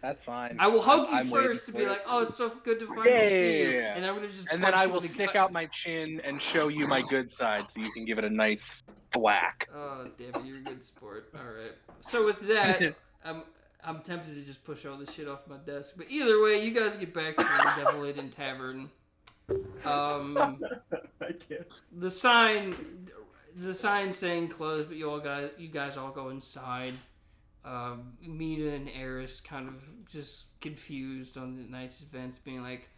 that's fine. I will hug you first to be like, "Oh, it's so good to finally see you," and I'm gonna just. And then I will stick out my chin and show you my good side, so you can give it a nice thwack. Oh, damn it! You're a good sport. All right. So with that, I'm tempted to just push all this shit off my desk. But either way, you guys get back to the Devil Inn Tavern. I can't. The sign saying closed, but you guys all go inside. Mina and Eris kind of just confused on the night's events, being like,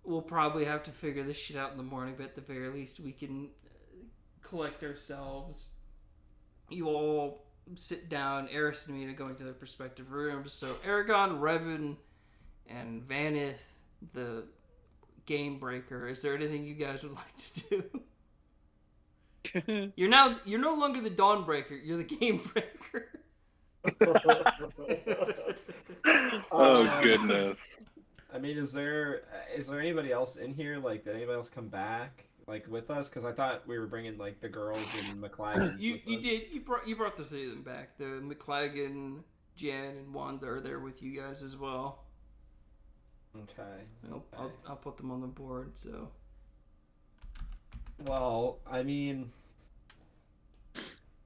we'll probably have to figure this shit out in the morning, but at the very least we can collect ourselves. You all sit down, Eris and Mina going to their respective rooms. So Aragon, Revan, and Vanith, the game breaker, is there anything you guys would like to do? You're no longer the dawn breaker, you're the game breaker. Oh goodness. I mean, is there anybody else in here? Like, did anybody else come back like with us? Because I thought we were bringing like the girls and McLagan. You brought the 3 of them back. The McLagan, Jan, and Wanda are there with you guys as well. Okay. I'll put them on the board. So. Well, I mean.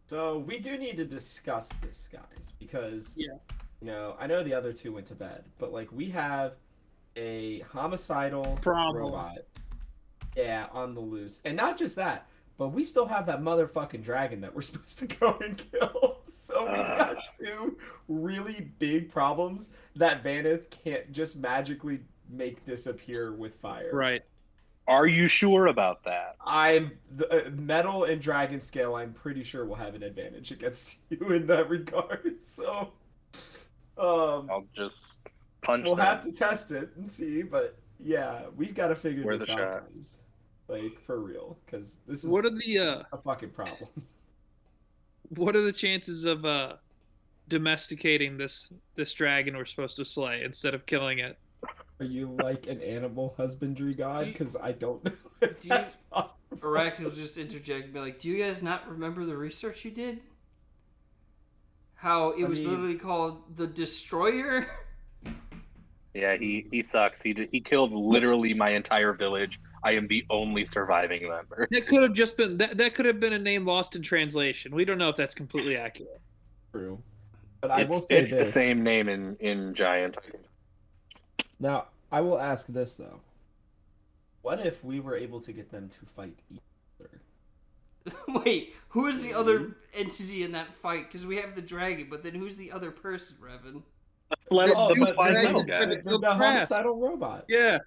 So we do need to discuss this, guys, because I know the other 2 went to bed, but like we have a homicidal robot, on the loose, and not just that, but we still have that motherfucking dragon that we're supposed to go and kill. So we've got 2 really big problems that Vanith can't just magically make disappear with fire. Right. Are you sure about that? I'm the metal and dragon scale. I'm pretty sure we'll have an advantage against you in that regard. So, I'll just punch. We'll have to test it and see, but yeah, we've got to figure this out, guys. Like for real, because this is a fucking problem. What are the chances of domesticating this dragon we're supposed to slay instead of killing it? Are you like an animal husbandry god? Because I don't know if that's possible. Iraq will just interject and be like, do you guys not remember the research you did? How it was literally called the Destroyer? Yeah, he sucks. He killed literally my entire village. I am the only surviving member. That could have just been that could have been a name lost in translation. We don't know if that's completely accurate. True. But I will say it's the same name in Giant. Now, I will ask this though. What if we were able to get them to fight each other? Wait, who is the other entity in that fight? Because we have the dragon, but then who's the other person, Revan? The Slide dragon metal is guy. gonna kill The Trask. homicidal robot. Yeah.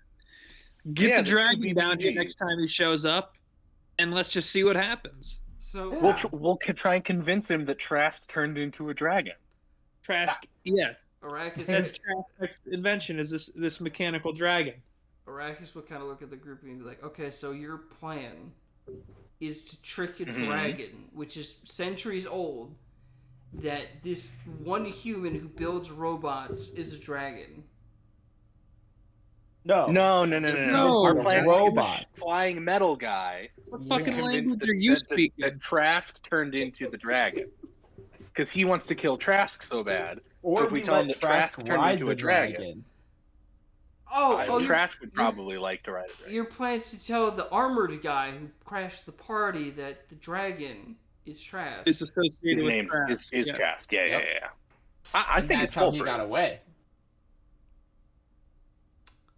Get Yeah, the the dragon two down here BBGs. next time he shows up, and let's just see what happens. So Yeah. We'll try and convince him that Trask turned into a dragon. Trask, yeah, Arrakis, that's Trask's invention. Is this mechanical dragon? Arrakis would kind of look at the group and be like, "Okay, so your plan is to trick a Mhm. dragon, which is centuries old, that this one human who builds robots is a dragon." No. No. No, Our the plan robot. is the flying metal guy. What Yeah. fucking Convinced language are you speaking? that Trask turned into the dragon. Because he wants to kill Trask so bad. Or So if we tell him let that Trask Trask turned ride into the a dragon. Oh, Trask would probably like to ride a dragon. your plan is to tell the armored guy who crashed the party that the dragon is Trask. Is His associated with name Trask. is yeah. Trask. Yeah. Yep. I think that's it's how he foolproof. got away.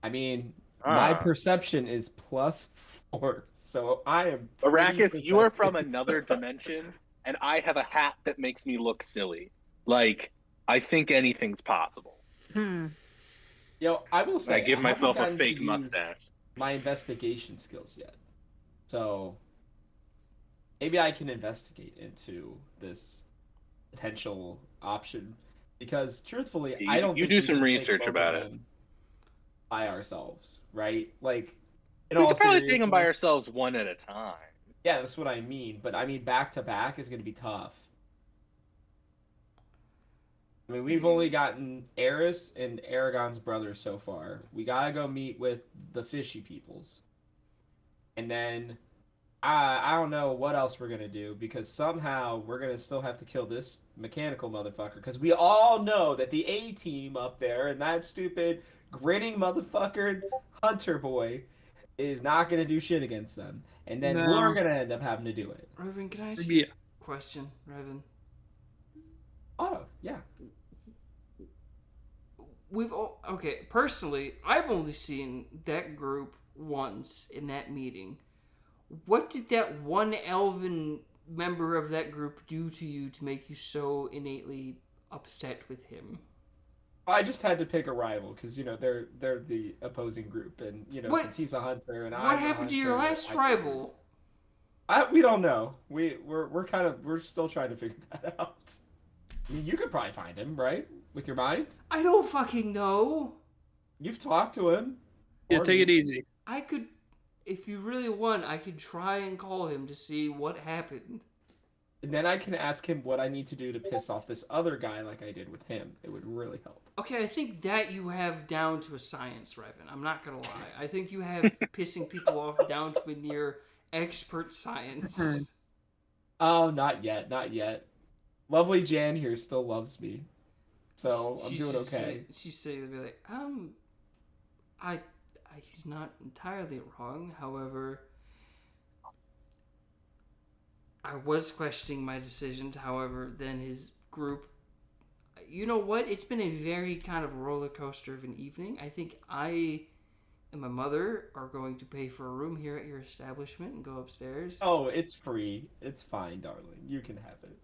I mean, my Ah. perception is +4, so I am. pretty Arrakis, you are from perceptive. another dimension, and I have a hat that makes me look silly. Like, I think anything's possible. Yo, I will say I give haven't myself a gotten to fake use mustache. my investigation skills yet, so maybe I can investigate into this potential option. Because truthfully, I don't. You think do we some can take research both of about it. them by ourselves, right? Like, in We all could probably take them by seriousness- ourselves one at a time. Yeah, that's what I mean. But I mean, back to back is going to be tough. I mean, we've only gotten Eris and Aragon's brother so far. We gotta go meet with the fishy peoples, and then I don't know what else we're gonna do, because somehow we're gonna still have to kill this mechanical motherfucker, because we all know that the A team up there and that stupid grinning motherfucker Hunter boy is not gonna do shit against them, and then No. we're gonna end up having to do it. Revan, can I ask you Yeah. a question, Revan? Oh yeah. Personally, I've only seen that group once in that meeting. What did that one elven member of that group do to you to make you so innately upset with him? I just had to pick a rival because they're the opposing group, and What- since he's a hunter and I'm What a happened to your hunter, last rival? We don't know. We're still trying to figure that out. I mean, you could probably find him, right? With your mind, I don't fucking know. you've talked to him. Yeah, Or take it easy. I could, if you really want, I could try and call him to see what happened. And then I can ask him what I need to do to piss off this other guy, like I did with him. It would really help. Okay, I think that you have down to a science, Revan. I'm not gonna lie. I think you have pissing people off down to a near expert science. Oh, not yet, not yet. Lovely Jan here still loves me, so I'm She's doing just okay. She's saying to be like, he's not entirely wrong. However, I was questioning my decisions. However, then his group. You know what? It's been a very kind of roller coaster of an evening. I think I and my mother are going to pay for a room here at your establishment and go upstairs. Oh, it's free. It's fine, darling. You can have it.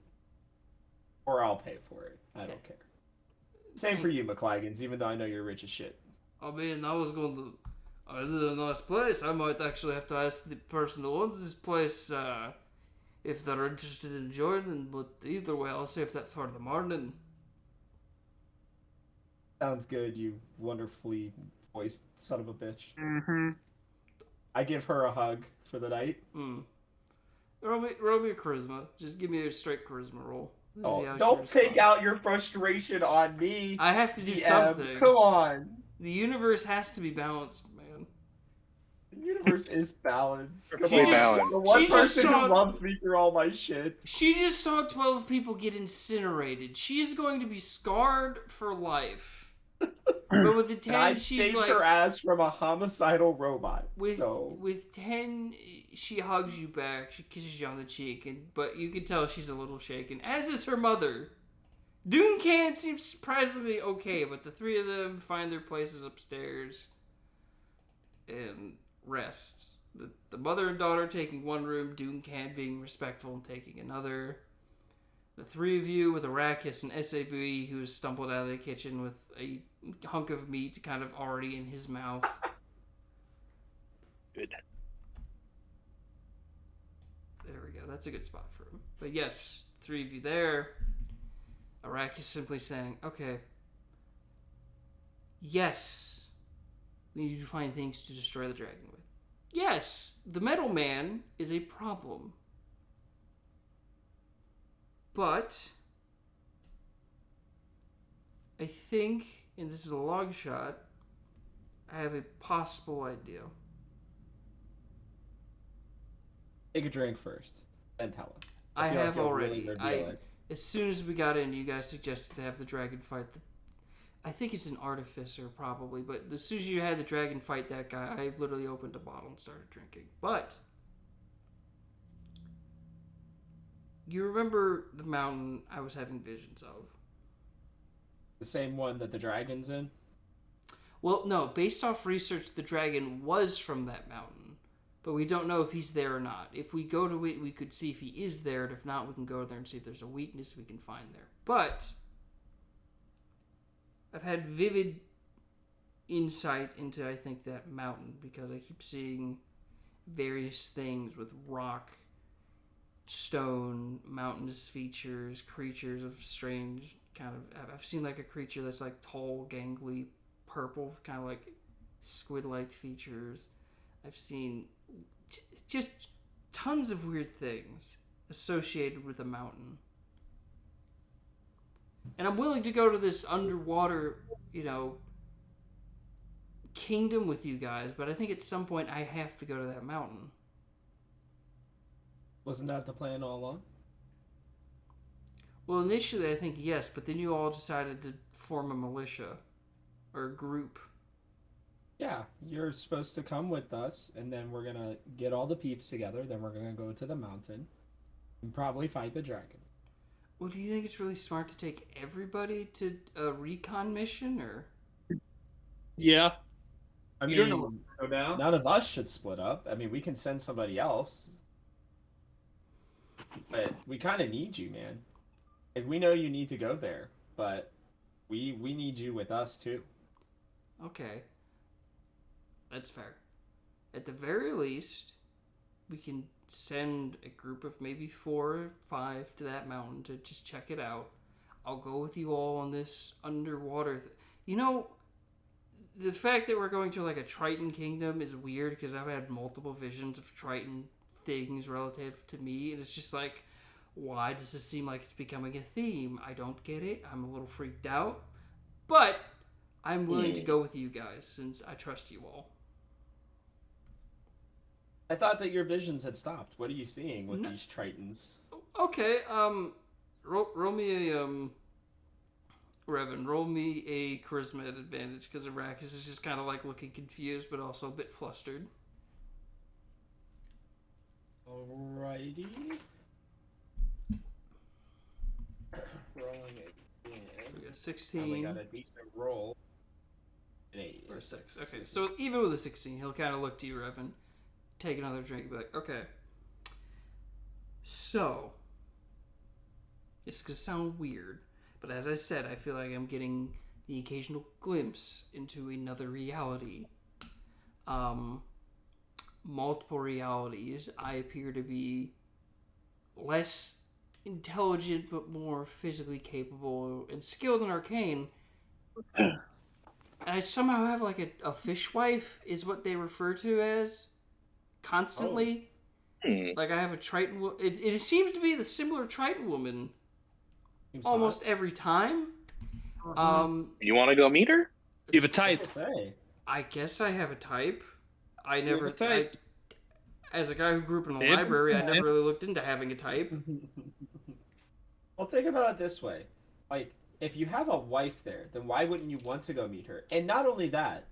Or I'll pay for it. I don't care. Same for you, McLaggens, even though I know you're rich as shit. I mean, I was going to. This is a nice place. I might actually have to ask the person who owns this place if they're interested in joining. But either way, I'll save that for the morning. Sounds good, you wonderfully voiced son of a bitch. Mm-hmm. I give her a hug for the night. Roll me a charisma. Just give me a straight charisma roll. Oh, See how she don't take responds. out your frustration on me. I have to do DM. something. Come on. The universe has to be balanced, man. The universe is balanced. Come Perfectly on. balanced. The one She just person saw- who loves me through all my shit. She just saw 12 people get incinerated. She's going to be scarred for life. But with the 10, And I she's saved like... her ass from a homicidal robot. With so 10, she hugs you back. She kisses you on the cheek, but you can tell she's a little shaken. As is her mother. Duncan seems surprisingly okay, but the three of them find their places upstairs. and rest. The mother and daughter taking one room, Duncan being respectful and taking another. The three of you with Arrakis and SAB, who has stumbled out of the kitchen with a hunk of meat kind of already in his mouth. Good. There we go. That's a good spot for him. But yes, three of you there. Arrakis simply saying, okay, yes, we need to find things to destroy the dragon with. Yes, the Metal Man is a problem. But I think, and this is a long shot, I have a possible idea. Take a drink first, and tell us. I feel like have you'll already. really reveal it. As soon as we got in, you guys suggested to have the dragon fight. I think it's an artificer, probably, but as soon as you had the dragon fight that guy, I literally opened a bottle and started drinking. But you remember the mountain I was having visions of? The same one that the dragon's in? Well, no. Based off research, the dragon was from that mountain, but we don't know if he's there or not. If we go to it, we could see if he is there, and if not, we can go there and see if there's a weakness we can find there. But I've had vivid insight into, I think, that mountain because I keep seeing various things with rock, stone, mountainous features, creatures of strange kind of... I've seen like a creature that's like tall, gangly, purple, kind of like squid-like features. I've seen just tons of weird things associated with a mountain. And I'm willing to go to this underwater, kingdom with you guys, but I think at some point I have to go to that mountain. Wasn't that the plan all along? Well, initially I think yes, but then you all decided to form a militia or a group. Yeah, you're supposed to come with us, and then we're gonna get all the peeps together, then we're gonna go to the mountain and probably fight the dragon. Well, do you think it's really smart to take everybody to a recon mission, or? Yeah. I You don't know mean, what's going to go down? none of us should split up. I mean, we can send somebody else. But we kind of need you, man. Like, we know you need to go there, but we need you with us, too. Okay. That's fair. At the very least, we can send a group of maybe 4 or 5 to that mountain to just check it out. I'll go with you all on this underwater... the fact that we're going to like a Triton kingdom is weird because I've had multiple visions of Triton things relative to me, and it's just like, why does this seem like it's becoming a theme? I don't get it. I'm a little freaked out. But I'm willing to go with you guys since I trust you all. I thought that your visions had stopped. What are you seeing with these Tritons? Okay, roll me a, Revan, roll me a charisma at advantage, because Arrakis is just kind of like looking confused, but also a bit flustered. Alrighty. Rolling it again. So we got I 16. got a decent roll. An 8. Or 6. Okay, so even with a 16, he'll kind of look to you, Revan, take another drink, and be like, okay. So, it's going to sound weird, but as I said, I feel like I'm getting the occasional glimpse into another reality. Multiple realities. I appear to be less intelligent, but more physically capable and skilled in arcane. And I somehow have like a fish wife, is what they refer to as, constantly. Like I have a Triton. It seems to be the similar Triton woman Seems almost every time. You want to go meet her? You have a type. I guess I have a type. I have never a type. as a guy who grew up in a Yeah. library, I never really looked into having a type. Well, think about it this way. Like, if you have a wife there, then why wouldn't you want to go meet her? And not only that,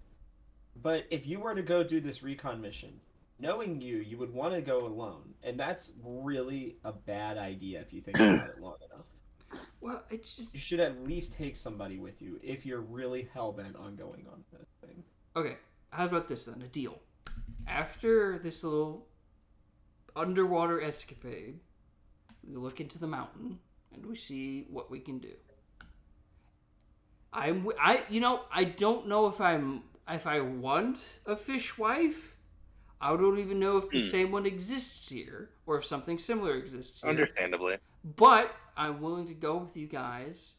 but if you were to go do this recon mission, knowing you would want to go alone. And that's really a bad idea if you think about it long enough. Well, it's just You should at least take somebody with you if you're really hell-bent on going on this thing. okay. how about this then? A deal. After this little underwater escapade, we look into the mountain and we see what we can do. I don't know if I want a fish wife. I don't even know if the same one exists here or if something similar exists here. Understandably. But I'm willing to go with you guys,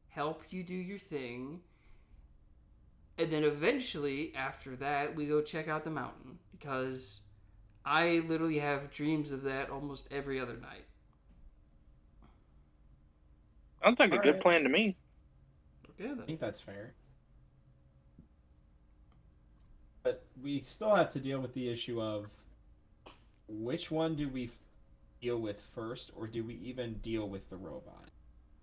help you do your thing, and then eventually, after that, we go check out the mountain. Because I literally have dreams of that almost every other night. Sounds like a good Alright. plan to me. Okay, I then. think that's fair. But we still have to deal with the issue of which one do we deal with first, or do we even deal with the robot?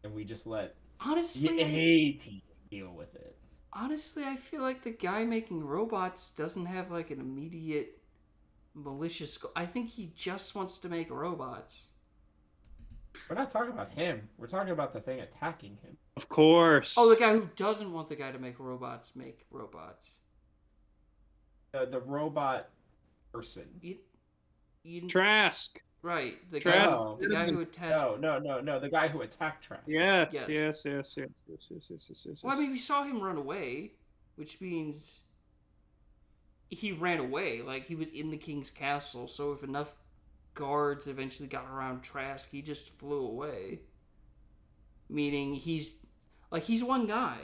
And we just let Honestly, the A team deal with it. Honestly, I feel like the guy making robots doesn't have like an immediate malicious goal. I think he just wants to make robots. We're not talking about him. We're talking about the thing attacking him. Of course. Oh, the guy who doesn't want the guy to make robots. The robot person. You Trask. right? The Trask. guy, the guy who attached. No. The guy who attacked Trask. Yes. Yes. Yes. Well, I mean, we saw him run away, which means he ran away. Like, he was in the king's castle, so if enough guards eventually got around Trask, he just flew away. Meaning he's one guy.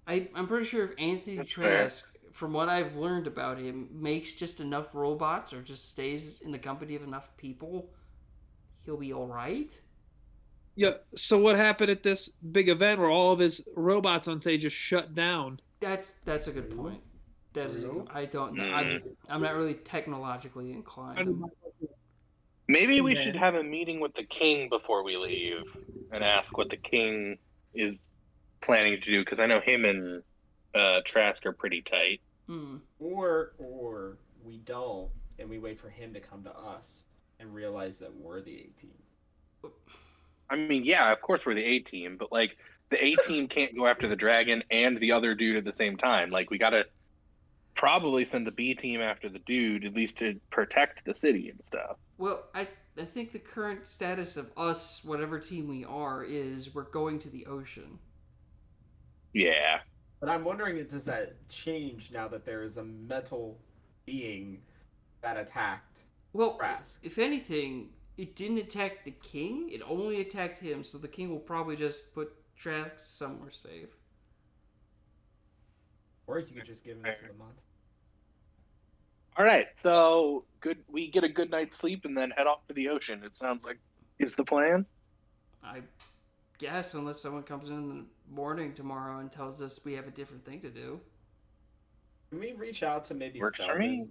I'm pretty sure if Anthony Trask, from what I've learned about him, makes just enough robots or just stays in the company of enough people, he'll be alright. Yeah. So what happened at this big event where all of his robots on stage just shut down? That's a good point. That is. I don't know. I'm not really technologically inclined. Maybe we should have a meeting with the king before we leave and ask what the king is planning to do, because I know him and Trask are pretty tight. Or we don't, and we wait for him to come to us and realize that we're the A team. I mean, yeah, of course we're the A team, but like the A team can't go after the dragon and the other dude at the same time. Like, we gotta probably send the B team after the dude, at least to protect the city and stuff. Well, I think the current status of us, whatever team we are, is we're going to the ocean. Yeah. But I'm wondering, does that change now that there is a metal being that attacked Well, Trask? if anything, it didn't attack the king. It only attacked him, so the king will probably just put Trask somewhere safe. Or you could just give him to the monster. All right, so good. We get a good night's sleep and then head off to the ocean. It sounds like is the plan. I guess, unless someone comes in the morning tomorrow and tells us we have a different thing to do. Can we reach out to maybe Works for me.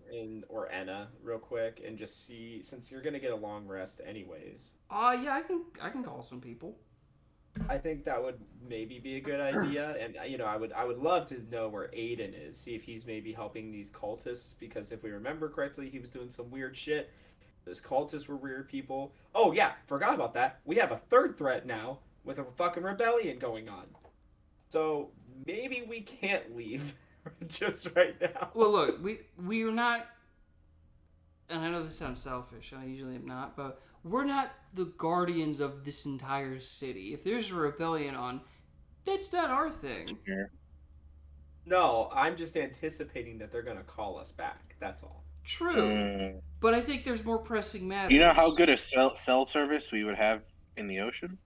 or Anna real quick and just see, since you're gonna get a long rest anyways? Yeah, I can call some people. I think that would maybe be a good idea, and I would love to know where Aiden is. See if he's maybe helping these cultists, because if we remember correctly, he was doing some weird shit. Those cultists were weird people. Oh yeah, forgot about that. We have a third threat now with a fucking rebellion going on. So maybe we can't leave just right now. Well, look, we're not, and I know this sounds selfish, and I usually am not, but we're not the guardians of this entire city. If there's a rebellion on, that's not our thing. No, I'm just anticipating that they're gonna call us back. That's all. True, but I think there's more pressing matters. You know how good a cell service we would have in the ocean?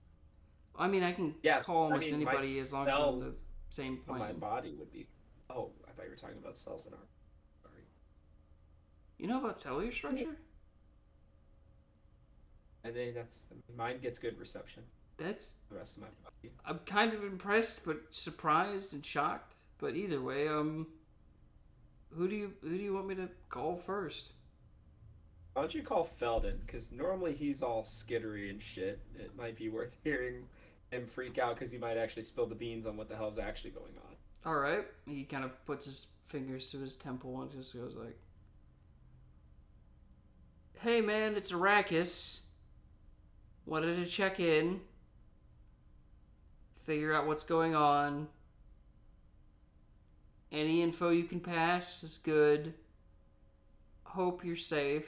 I mean, I can call almost anybody as long as I'm on the same plane. My body would be. Oh, I thought you were talking about cells in our. Sorry. You know about cellular structure? And then mine gets good reception. That's The rest of my body. I'm kind of impressed, but surprised and shocked. But either way, who do you want me to call first? Why don't you call Felden? Because normally he's all skittery and shit. It might be worth hearing him freak out because he might actually spill the beans on what the hell's actually going on. All right. He kind of puts his fingers to his temple and just goes like, "Hey man, it's Arrakis. Wanted to check in, figure out what's going on. Any info you can pass is good. Hope you're safe.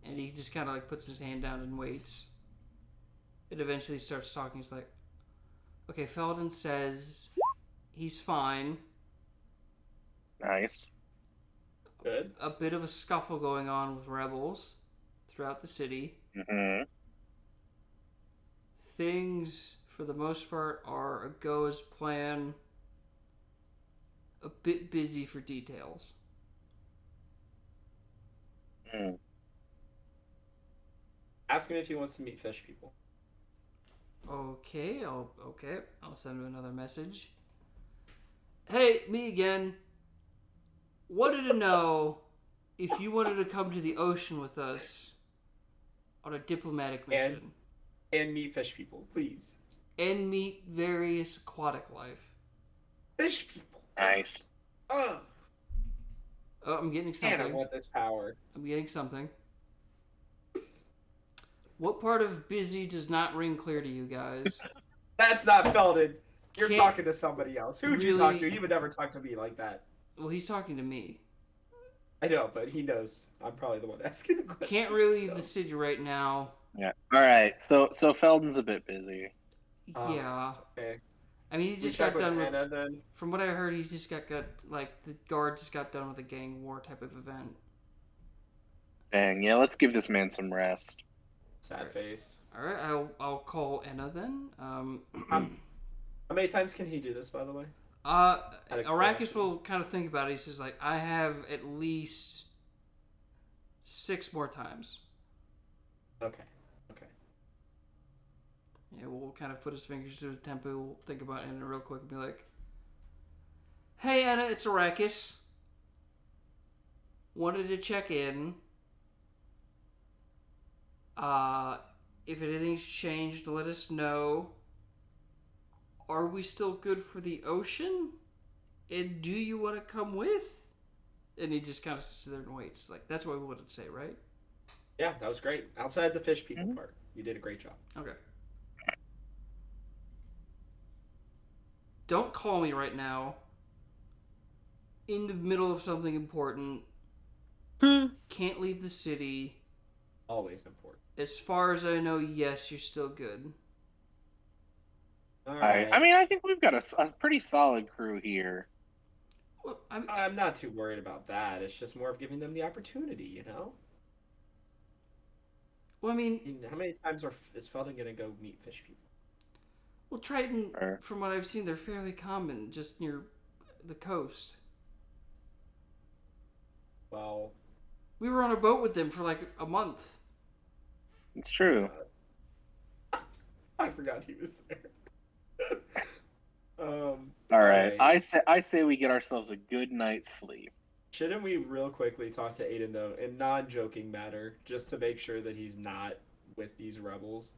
And he just kind of like puts his hand down and waits. It eventually starts talking. He's like, okay, Felden says he's fine. Nice. Good. A bit of a scuffle going on with rebels throughout the city. Mm-hmm. Things, for the most part, are a go as planned. A bit busy for details. Mm. Ask him if he wants to meet fish people. Okay, I'll send him another message. Hey, me again. Wanted to know if you wanted to come to the ocean with us on a diplomatic mission And meet fish people, please. and meet various aquatic life. Fish people. Nice. Oh, Oh, I'm getting man, I something. want this power. I'm getting something. What part of busy does not ring clear to you guys? That's not Felden. You're Can't talking to somebody else. Who'd you talk to? really- He would never talk to me like that. Well, he's talking to me. I know, but he knows I'm probably the one asking the question. Can't really leave so. the city right now. Yeah. All right. So Felden's a bit busy. Yeah. Okay. I mean, he We just check got with done with... Anna then. From what I heard, he's just got like, the guard just got done with a gang war type of event. Dang. Yeah. Let's give this man some rest. Sad face. Alright, I'll call Enna then. How many times can he do this, by the way? Arrakis will kind of think about it. He says, like, I have at least 6 more times. Okay. Yeah, we'll kind of put his fingers to his temple, think about Enna real quick, and be like, hey, Enna, it's Arrakis. Wanted to check in. If anything's changed, let us know. Are we still good for the ocean? And do you want to come with? And he just kind of sits there and waits. Like, that's what we wanted to say, right? Yeah, that was great. Outside the fish people part, you did a great job. Okay. Don't call me right now. In the middle of something important. Can't leave the city. Always important. As far as I know, yes, you're still good. All Right. I mean, I think we've got a pretty solid crew here. Well, I'm not too worried about that. It's just more of giving them the opportunity, you know? I mean, How many times is Felden going to go meet fish people? well, Triton, Sure. from what I've seen, they're fairly common just near the coast. Well, We were on a boat with them for like a month. It's true. I forgot he was there. All right. Right. I say we get ourselves a good night's sleep. Shouldn't we real quickly talk to Aiden, though, in non-joking matter, just to make sure that he's not with these rebels?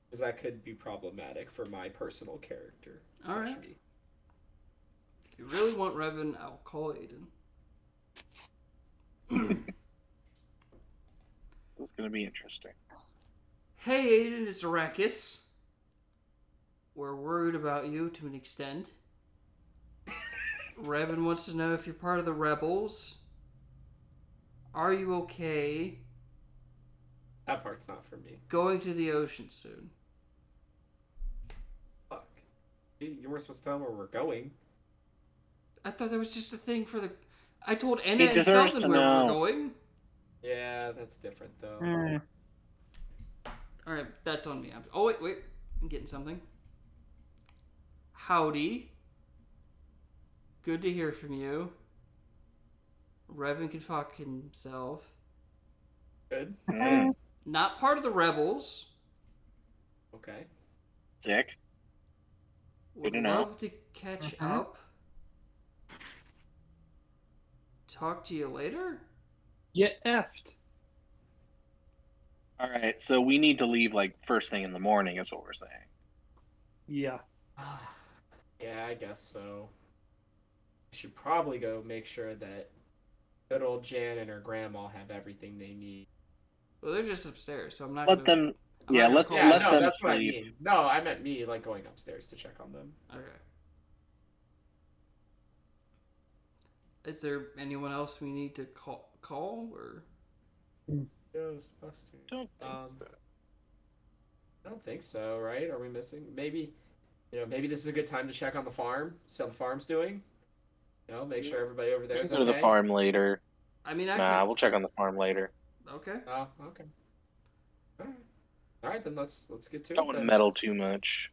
Because that could be problematic for my personal character. All right. Me. If you really want Revan, I'll call Aiden. It's going to be interesting. Hey, Aiden, it's Arrakis. We're worried about you to an extent. Revan wants to know if you're part of the rebels. Are you okay That part's not for me. going to the ocean soon? Fuck. You weren't supposed to tell him where we're going. I thought that was just a thing for the... I told Enna He and deserves Felden to where we were know. going. Yeah, that's different, though. Alright, that's on me. Oh, wait. I'm getting something. Howdy. Good to hear from you. Revan can fuck himself. Good. Not part of the rebels. Okay. Sick. Would to know. love to catch up. Talk to you later? Get effed. All right. So we need to leave like first thing in the morning, is what we're saying. Yeah. Yeah, I guess so. I should probably go make sure that good old Jan and her grandma have everything they need. Well, they're just upstairs, so I'm not Let gonna... them. I'm Yeah, not gonna let call let them. them that's what I sleep. mean. No, I meant me, like, going upstairs to check on them. Okay. Is there anyone else we need to call or? Ghostbusters. Don't think so. I don't think so, right? Are we missing? Maybe, maybe this is a good time to check on the farm, see how the farm's doing. Make sure everybody over there We is can go to the okay. farm later. I mean, I Nah, can. we'll check on the farm later. Okay. Oh, okay. All right, then let's get to Don't it want to then. meddle too much.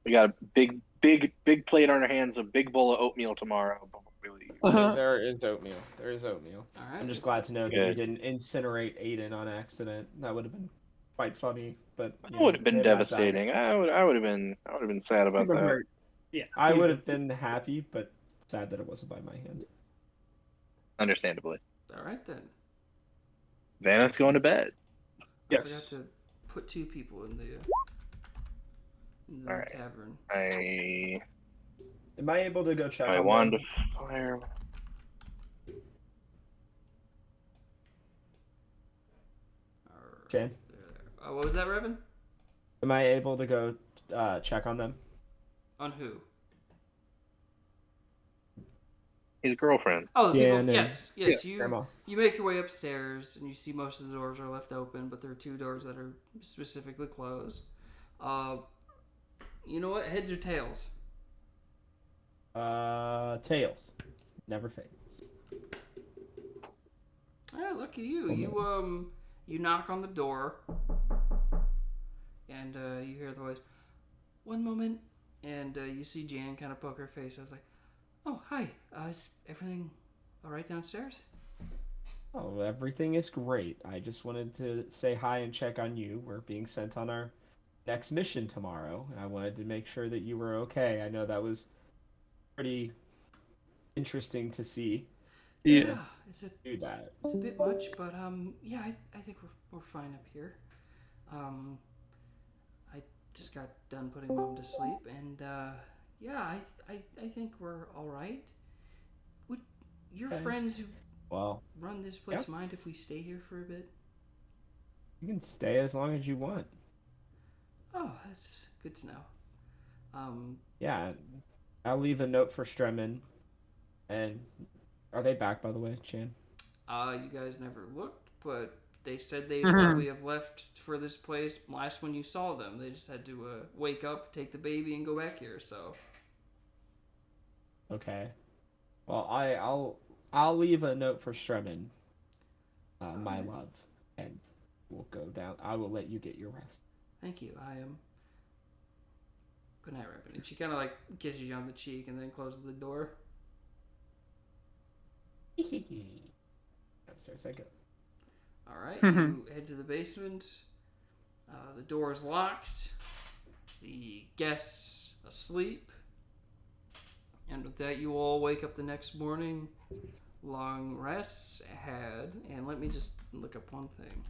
We got a big plate on our hands, a big bowl of oatmeal tomorrow before we leave. There is oatmeal. There is oatmeal. All right. I'm just glad to know that Good. you didn't incinerate Aiden on accident. That would have been quite funny, but That would have been it had died. devastating. I would have been sad about Would've that. hurt. Yeah. I would have been happy, but sad that it wasn't by my hand. Understandably. All right then. Vanith's going to bed. I Yes. forgot to put 2 people in the All right. tavern. Am I able to go check I on wand them? of fire. Jan? What was that, Revan? Am I able to go check on them? On who? His girlfriend. Oh, the Yeah, people. no. Yes. You Grandma. you make your way upstairs and you see most of the doors are left open, but there are 2 doors that are specifically closed. You know what? Heads or tails? Tails. Never fails. All right, lucky you. You knock on the door, and you hear the voice. One moment, and you see Jan kind of poke her face. I was like, "Oh, hi. Is everything all right downstairs?" Oh, everything is great. I just wanted to say hi and check on you. We're being sent on our next mission tomorrow. I wanted to make sure that you were okay. I know that was pretty interesting to see. Yeah. It's a Do that. It's a bit much, but yeah, I think we're fine up here. I just got done putting Mom to sleep, and yeah, I think we're all right. Would your Okay. friends who Well, run this place Yep. mind if we stay here for a bit? you can stay as long as you want. Oh, that's good to know. Yeah, I'll leave a note for Stremin. And are they back, by the way, Chan? You guys never looked, but they said they probably have left for this place last when you saw them. They just had to wake up, take the baby, and go back here. So. Okay. Well, I'll leave a note for Stremin, my Alright. love, and we'll go down. I will let you get your rest. Thank you. I am. Good night, Revan. And she kind of like kisses you on the cheek and then closes the door. Downstairs I go. All right, you head to the basement. The door is locked. The guests asleep. And with that, you all wake up the next morning. Long rests ahead. And let me just look up one thing.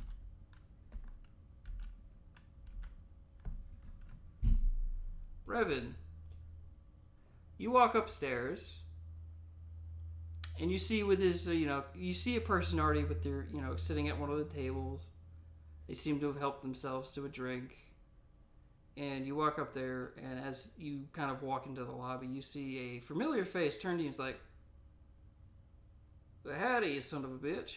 Revan, you walk upstairs. And you see with his, you see a person already with their, sitting at one of the tables. They seem to have helped themselves to a drink. And you walk up there, and as you kind of walk into the lobby, you see a familiar face turn to you and is like, "Well, howdy, you son of a bitch.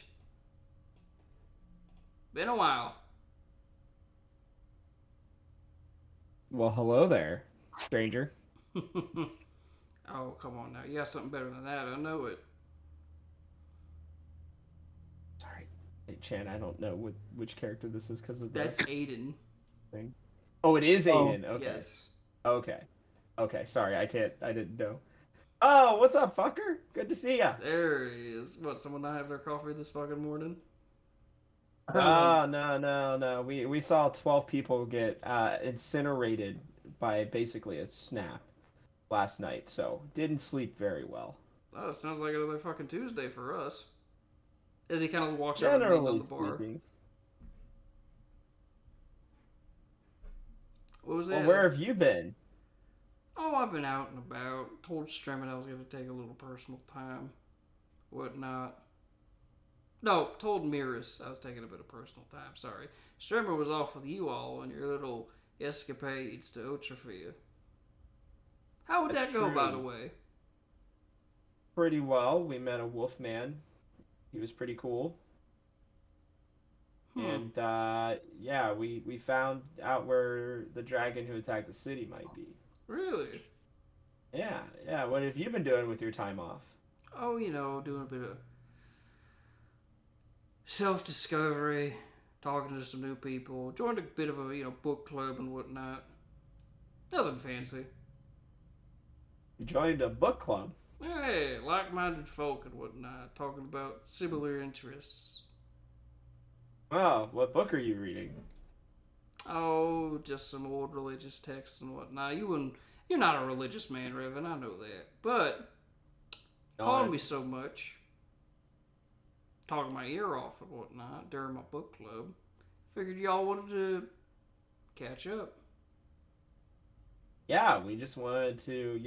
Been a while." Well, hello there, stranger. Oh, come on now. You got something better than that. I know it. Sorry, hey, Chan. I don't know which character this is because of That's Aiden. thing. Oh, it is Aiden. Okay. Yes. Okay. Okay. Sorry, I didn't know. Oh, what's up, fucker? Good to see ya. There it is. What, someone not have their coffee this fucking morning? Oh, no. We saw 12 people get incinerated by basically a snap last night, so didn't sleep very well. Oh, it sounds like another fucking Tuesday for us. As he kind of walks over to Generally on the bar. speaking. What was Well, that? where have you been? Oh, I've been out and about. Told Stremin I was going to take a little personal time. Whatnot. No, told Miris I was taking a bit of personal time. Sorry. Stremin was off with you all on your little escapades to Otrafia. How would That's that go, by true. the way? pretty well. We met a wolf man. He was pretty cool. And yeah, we found out where the dragon who attacked the city might be. Really? Yeah, yeah. What have you been doing with your time off? Oh, doing a bit of self-discovery, talking to some new people, joined a bit of a, book club and whatnot. Nothing fancy. You joined a book club. Hey, like-minded folk and whatnot, talking about similar interests. Oh, what book are you reading? Oh, just some old religious texts and whatnot. You're not a religious man, Revan, I know that. But, calling me so much, talking my ear off and whatnot during my book club, figured y'all wanted to catch up. Yeah, we just wanted to,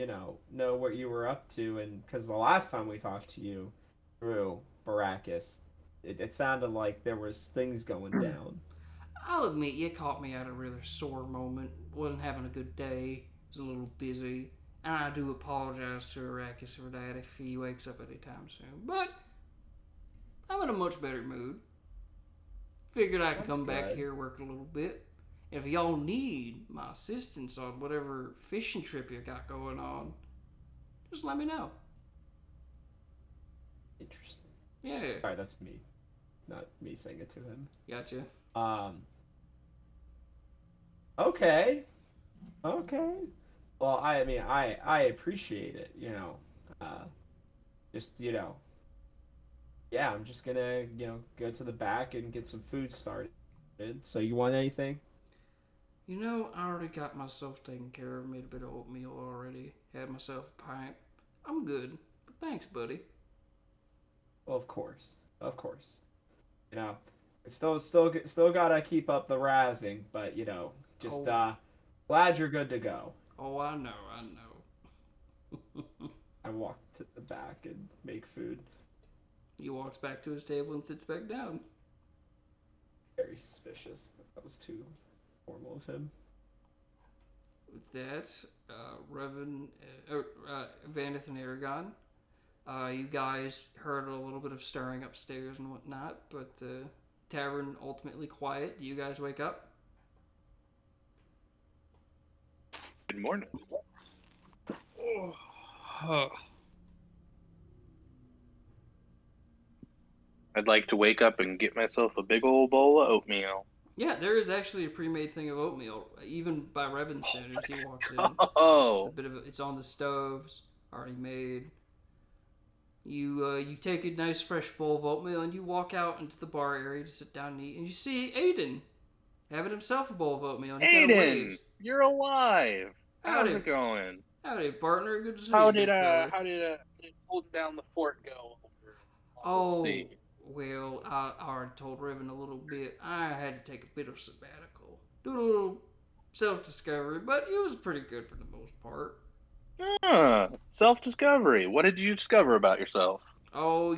know what you were up to, and because the last time we talked to you through Baracus, it sounded like there was things going down. I'll admit, you caught me at a rather sore moment. Wasn't having a good day. Was a little busy. And I do apologize to Arrakis for that if he wakes up anytime soon. But I'm in a much better mood. Figured I could come back here, work a little bit. And if y'all need my assistance on whatever fishing trip you got going on, just let me know. Interesting. Yeah. Sorry, that's me. Not me saying it to him. Gotcha. Okay. Okay. Well, I mean, I appreciate it, just, yeah, I'm just gonna, go to the back and get some food started. So you want anything? I already got myself taken care of. Made a bit of oatmeal already. Had myself a pint. I'm good. But thanks, buddy. Well, of course. Of course. Still gotta keep up the razzing, but, just, glad you're good to go. Oh, I know. I walk to the back and make food. He walks back to his table and sits back down. Very suspicious. That was too formal of him. With that, Revan, Vanith and Aragon, you guys heard a little bit of stirring upstairs and whatnot, but tavern ultimately quiet. Do you guys wake up? Good morning. Oh. I'd like to wake up and get myself a big old bowl of oatmeal. Yeah, there is actually a pre-made thing of oatmeal, even by Revan's standards. He walks in. Oh, It's on the stoves, already made. You take a nice fresh bowl of oatmeal and you walk out into the bar area to sit down and eat, and you see Aiden having himself a bowl of oatmeal. And he kind of Aiden, waves. you're alive. How's Howdy. it going? Howdy, partner. Good to see How you, did big fella. holding down the fort go over? Oh, Let's see. well, I already told Revan a little bit. I had to take a bit of sabbatical, do a little self-discovery, but it was pretty good for the most part. Self-discovery. What did you discover about yourself? Oh,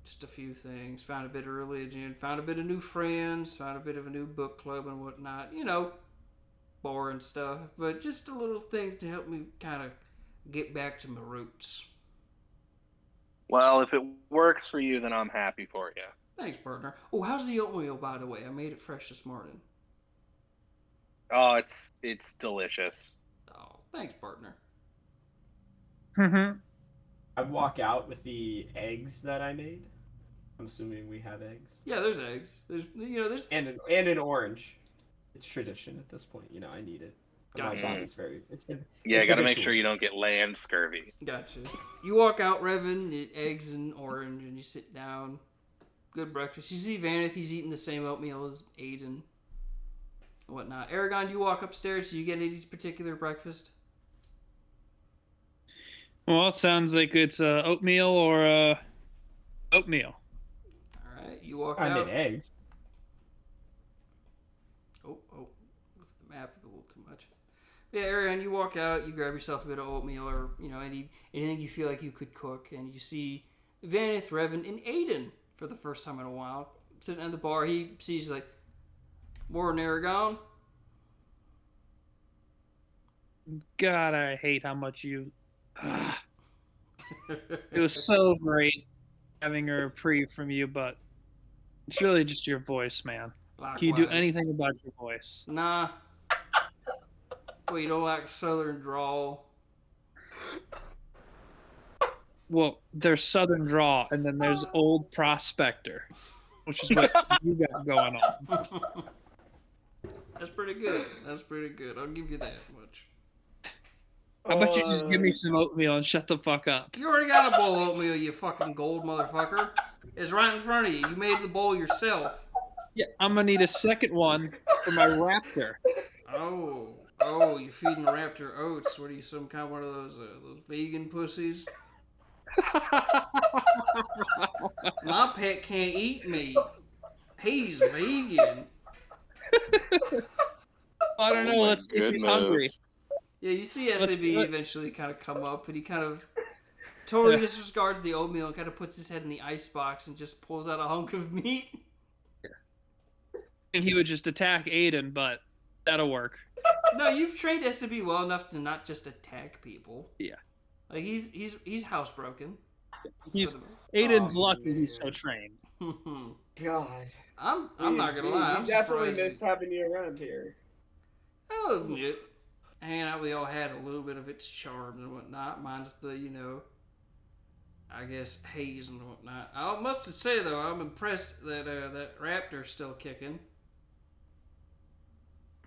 just a few things. Found a bit of religion, found a bit of new friends, found a bit of a new book club and whatnot. Boring stuff, but just a little thing to help me kind of get back to my roots. Well, if it works for you, then I'm happy for you. Thanks, partner. Oh, how's the oatmeal, by the way? I made it fresh this morning. Oh, it's delicious. Oh, thanks, partner. I walk out with the eggs that I made. I'm assuming we have eggs. Yeah, there's eggs. There's and an orange. It's tradition at this point. I need it. My Gotcha. body's very. Yeah, it's got to make habitual. sure you don't get land scurvy. Gotcha. You walk out, Revan, eat eggs and orange, and you sit down. Good breakfast. You see Vanith, he's eating the same oatmeal as Aiden and whatnot. Aragon, you walk upstairs. Do you get any particular breakfast? Well, it sounds like it's oatmeal or oatmeal. All right, you walk I out. made eggs. Oh, with the map a little too much. Yeah, Aragon, you walk out. You grab yourself a bit of oatmeal or anything you feel like you could cook, and you see Vanith, Revan, and Aiden for the first time in a while sitting at the bar. He sees like, "Morning, Aragon." God, I hate how much you. It was so great having a reprieve from you, but it's really just your voice, man. Can you do Likewise. anything about your voice? Nah. Well, you don't like Southern drawl. Well, there's Southern Draw, and then there's Old Prospector, which is what you got going on. That's pretty good. That's pretty good. I'll give you that much. How about you just give me some oatmeal and shut the fuck up? You already got a bowl of oatmeal, you fucking gold motherfucker. It's right in front of you. You made the bowl yourself. Yeah, I'm gonna need a second one for my raptor. Oh, you're feeding the raptor oats. What are you, some kind of one of those vegan pussies? My pet can't eat meat. He's vegan. I don't know. Let's see if he's hungry. Yeah, you see SAB eventually kind of come up, and he kind of totally disregards the oatmeal and kind of puts his head in the ice box and just pulls out a hunk of meat. And he would just attack Aiden, but that'll work. No, you've trained SAB well enough to not just attack people. Yeah. Like he's housebroken. Aiden's lucky he's so trained. God. I'm not gonna lie. I'm definitely surprised. missed having you around here. I'll admit, hanging out with y'all had a little bit of its charm and whatnot, minus the, I guess haze and whatnot. I must say though, I'm impressed that that raptor's still kicking.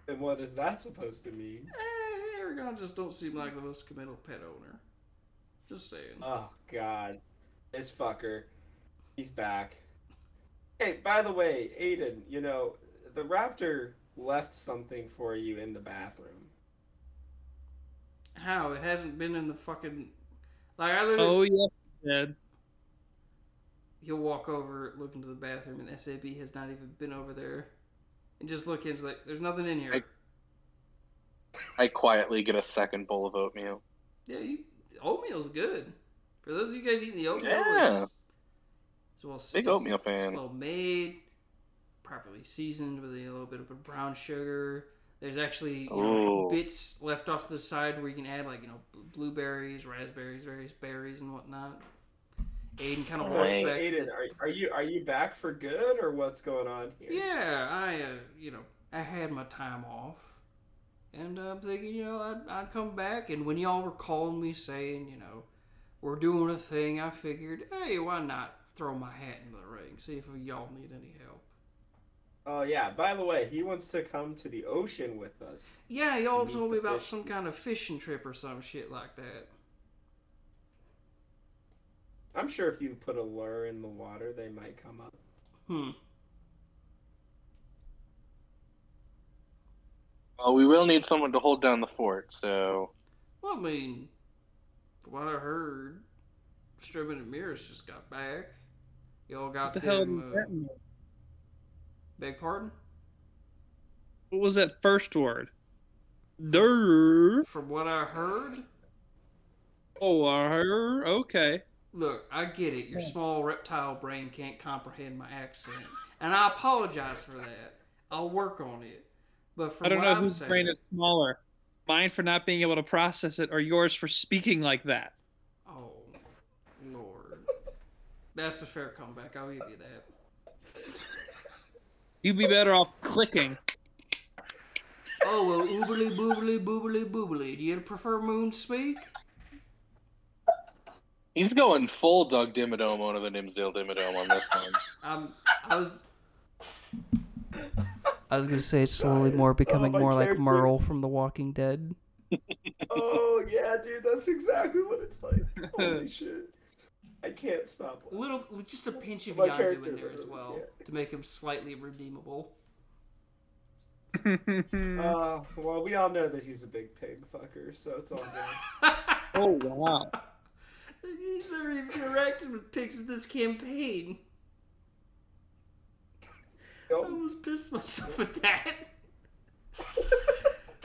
And what is that supposed to mean? Aragon just don't seem like the most committal pet owner. Just saying. Oh God, this fucker, he's back. Hey, by the way, Aiden, the raptor left something for you in the bathroom. How? It hasn't been in the fucking... Like, I literally... Oh, yeah, Dad. He'll walk over, look into the bathroom, and SAB has not even been over there. And just look in, it's like, there's nothing in here. I quietly get a second bowl of oatmeal. Yeah, oatmeal's good. For those of you guys eating the oatmeal, Yeah. Big oatmeal fan. It's well made, properly seasoned with a little bit of brown sugar. There's actually bits left off to the side where you can add blueberries, raspberries, various berries and whatnot. Aiden kind of walks back. Aiden, are you back for good or what's going on here? Yeah, I had my time off, and I'm thinking I'd come back. And when y'all were calling me saying we're doing a thing, I figured, hey, why not throw my hat into the ring, see if y'all need any help. Oh, yeah. By the way, he wants to come to the ocean with us. Yeah, y'all told me about some kind of fishing trip or some shit like that. I'm sure if you put a lure in the water, they might come up. Well, we will need someone to hold down the fort, so... Well, I mean, from what I heard, Strowman and Mears just got back. Y'all got What the hell does that mean? Beg pardon? What was that first word? Durr. From what I heard? Oh, I heard. Okay. Look, I get it. Your small reptile brain can't comprehend my accent. And I apologize for that. I'll work on it. But from I don't what know I'm whose saying, brain is smaller. Mine for not being able to process it, or yours for speaking like that. Oh, Lord. That's a fair comeback. I'll give you that. You'd be better off clicking. Oh, well, oobly boobly boobly boobly. Do you prefer moon speak? He's going full Doug Dimmadome on the Dimsdale Dimmadome on this one. I was gonna say it's slowly becoming more like Merle from The Walking Dead. Oh yeah, dude, that's exactly what it's like. Holy shit! I can't stop. Just a pinch of My Yondu character in there as well to make him slightly redeemable. Well, we all know that he's a big pig fucker, so it's all good. Oh, wow. He's never even interacted with pigs in this campaign. I almost pissed myself at that.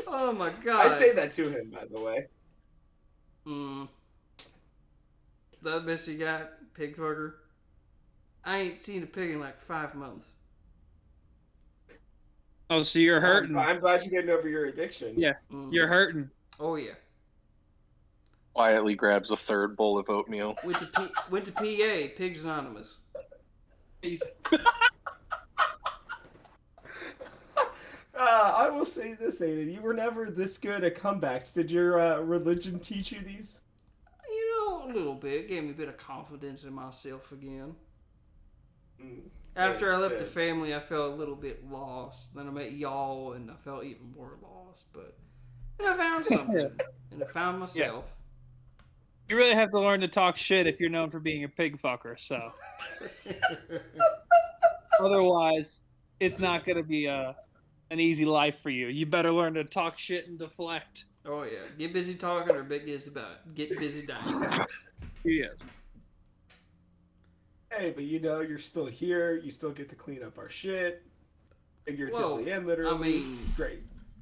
Oh my god. I say that to him, by the way. That the best you got, pig fucker? I ain't seen a pig in like 5 months. Oh, so you're hurting. I'm glad you're getting over your addiction. Yeah, you're hurting. Oh yeah. Quietly grabs a third bowl of oatmeal. Went to PA, Pigs Anonymous. I will say this, Aiden. You were never this good at comebacks. Did your religion teach you these? A little bit. Gave me a bit of confidence in myself again. Mm, After I left the good. family, I felt a little bit lost. Then I met y'all, and I felt even more lost. But then I found something, and I found myself. You really have to learn to talk shit if you're known for being a pig fucker. So otherwise, it's not gonna be an easy life for you. You better learn to talk shit and deflect. Oh yeah, get busy talking or get busy dying. Yes. Hey, but you're still here. You still get to clean up our shit. Figuratively and literally. I mean, great.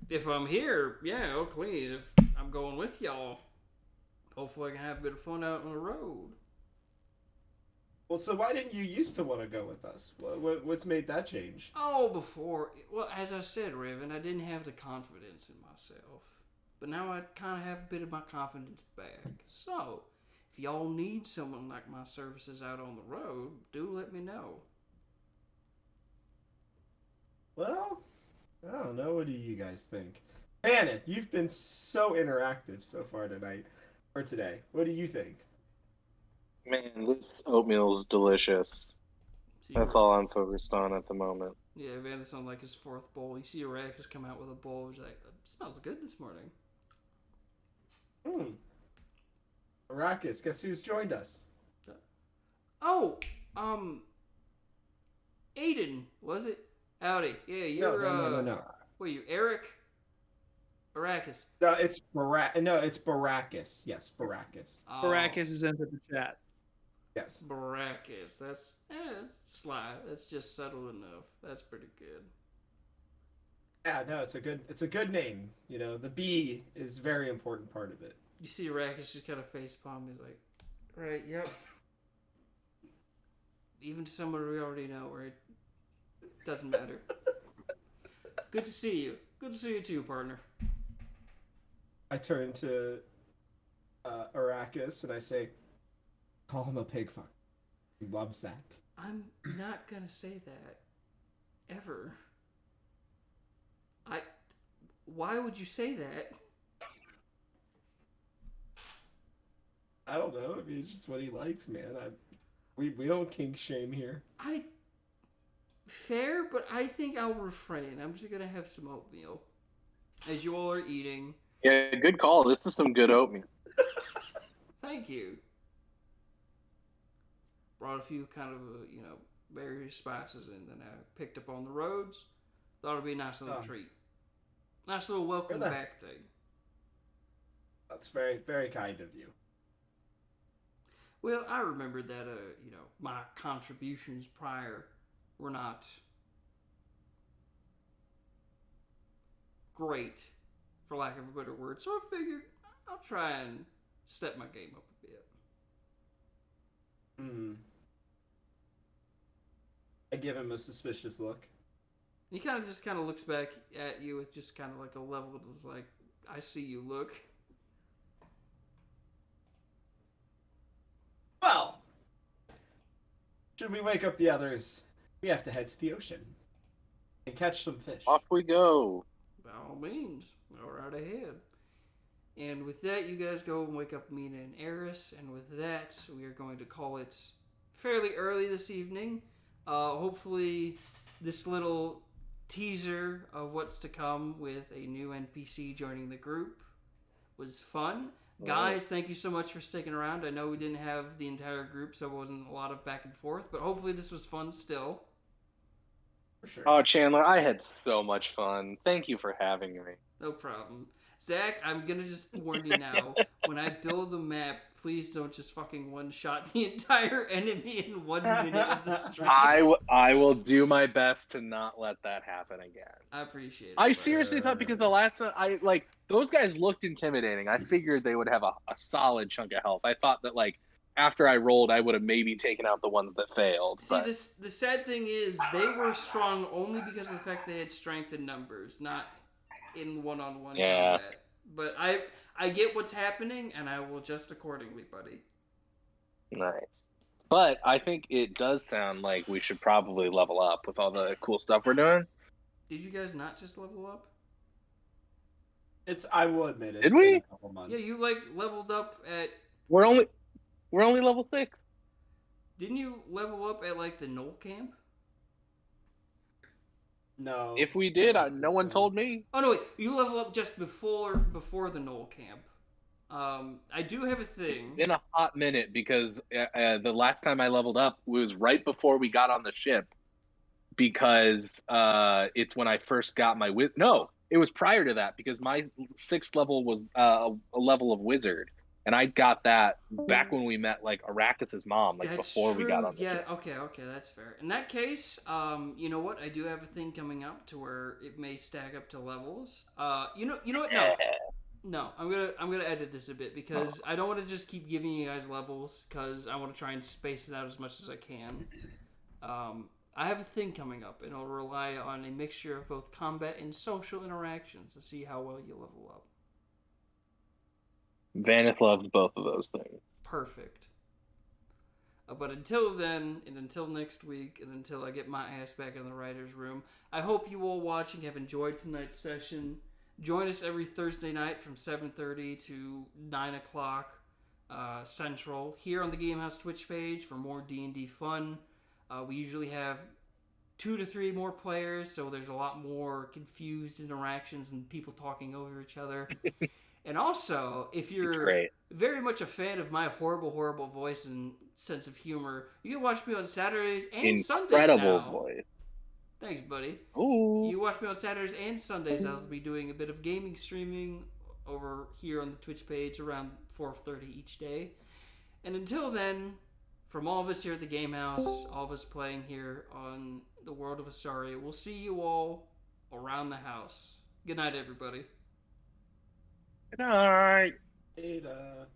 If I'm here, yeah, I'll clean. If I'm going with y'all, hopefully I can have a bit of fun out on the road. Well, so why didn't you used to want to go with us? What's made that change? Oh, before, well, as I said, Raven, I didn't have the confidence in myself. But now I kind of have a bit of my confidence back. So, if y'all need someone like my services out on the road, do let me know. Well, I don't know. What do you guys think? Vanith, you've been so interactive so far tonight, or today. What do you think? Man, this oatmeal is delicious. See, That's all I'm focused on at the moment. Yeah, Vanith's on like his fourth bowl. You see Arrakis come out with a bowl. He's like, it smells good this morning. Arrakis, guess who's joined us? Oh, Aiden, was it? Howdy. Yeah, you're, No. What are you, Eric? Arrakis. No, it's Baracus. Yes, Baracus. Oh, Baracus is into the chat. Yes. Baracus. That's sly. That's just subtle enough. That's pretty good. Yeah, no, it's a good name. The B is a very important part of it. You see Arrakis just kind of facepalm. He's like, right, yep. Even to someone we already know, right? Doesn't matter. Good to see you. Good to see you too, partner. I turn to Arrakis and I say, call him a pig fuck. He loves that. I'm not gonna say that. Ever. Why would you say that? I don't know. I mean, it's just what he likes, man. We don't kink shame here. Fair, but I think I'll refrain. I'm just gonna have some oatmeal. As you all are eating. Yeah, good call. This is some good oatmeal. Thank you. Brought a few kind of, various spices in that I picked up on the roads. Thought it'd be a nice little treat. Nice little welcome back thing. That's very, very kind of you. Well, I remember that, my contributions prior were not great, for lack of a better word. So I figured I'll try and step my game up a bit. I give him a suspicious look. He kind of looks back at you with just kind of like a level that's like, I see you look. Well, should we wake up the others? We have to head to the ocean and catch some fish. Off we go. By all means, go right ahead. And with that, you guys go and wake up Mina and Eris. And with that, we are going to call it fairly early this evening. Hopefully, this little teaser of what's to come with a new NPC joining the group was fun. Guys, thank you so much for sticking around. I know we didn't have the entire group, so it wasn't a lot of back and forth, but hopefully this was fun still. For sure. Oh, Chandler, I had so much fun. Thank you for having me. No problem. Zach, I'm gonna just warn you now. When I build a map, please don't just fucking one-shot the entire enemy in 1 minute of the stream. I will do my best to not let that happen again. I appreciate it. I seriously thought, because the last time those guys looked intimidating. I figured they would have a solid chunk of health. I thought that after I rolled, I would have maybe taken out the ones that failed. See, the sad thing is they were strong only because of the fact they had strength in numbers, not in one-on-one combat. But I get what's happening, and I will adjust accordingly, buddy. Nice. But I think it does sound like we should probably level up with all the cool stuff we're doing. Did you guys not just level up? I will admit, it's Did been we? a couple months. Yeah, you leveled up at. We're only level 6. Didn't you level up at the Knoll camp? No. If we did, no one told me. Oh no, wait! You level up just before the Knoll camp. I do have a thing. In a hot minute, because the last time I leveled up was right before we got on the ship, because it's when I first got my no, it was prior to that, because my 6th level was a level of wizard, and I got that back when we met Arrakis's mom, before we got on the ship. Okay, that's fair. In that case, you know what? I do have a thing coming up to where it may stack up to levels. You know what? No, I'm gonna edit this a bit because I don't want to just keep giving you guys levels because I want to try and space it out as much as I can. I have a thing coming up, and it'll rely on a mixture of both combat and social interactions to see how well you level up. Vanith loves both of those things. Perfect. But until then, and until next week, and until I get my ass back in the writer's room, I hope you all watching have enjoyed tonight's session. Join us every Thursday night from 7:30 to 9 o'clock Central here on the Gamehouse Twitch page for more D&D fun. We usually have 2 to 3 more players, so there's a lot more confused interactions and people talking over each other. And also, if you're very much a fan of my horrible voice and sense of humor, you can watch me on Saturdays and Sundays now. Incredible voice. Thanks, buddy. Ooh. You watch me on Saturdays and Sundays. I'll be doing a bit of gaming streaming over here on the Twitch page around 4:30 each day. And until then, from all of us here at the Game House, all of us playing here on the World of Astaria, we'll see you all around the house. Good night, everybody. Good night. Data.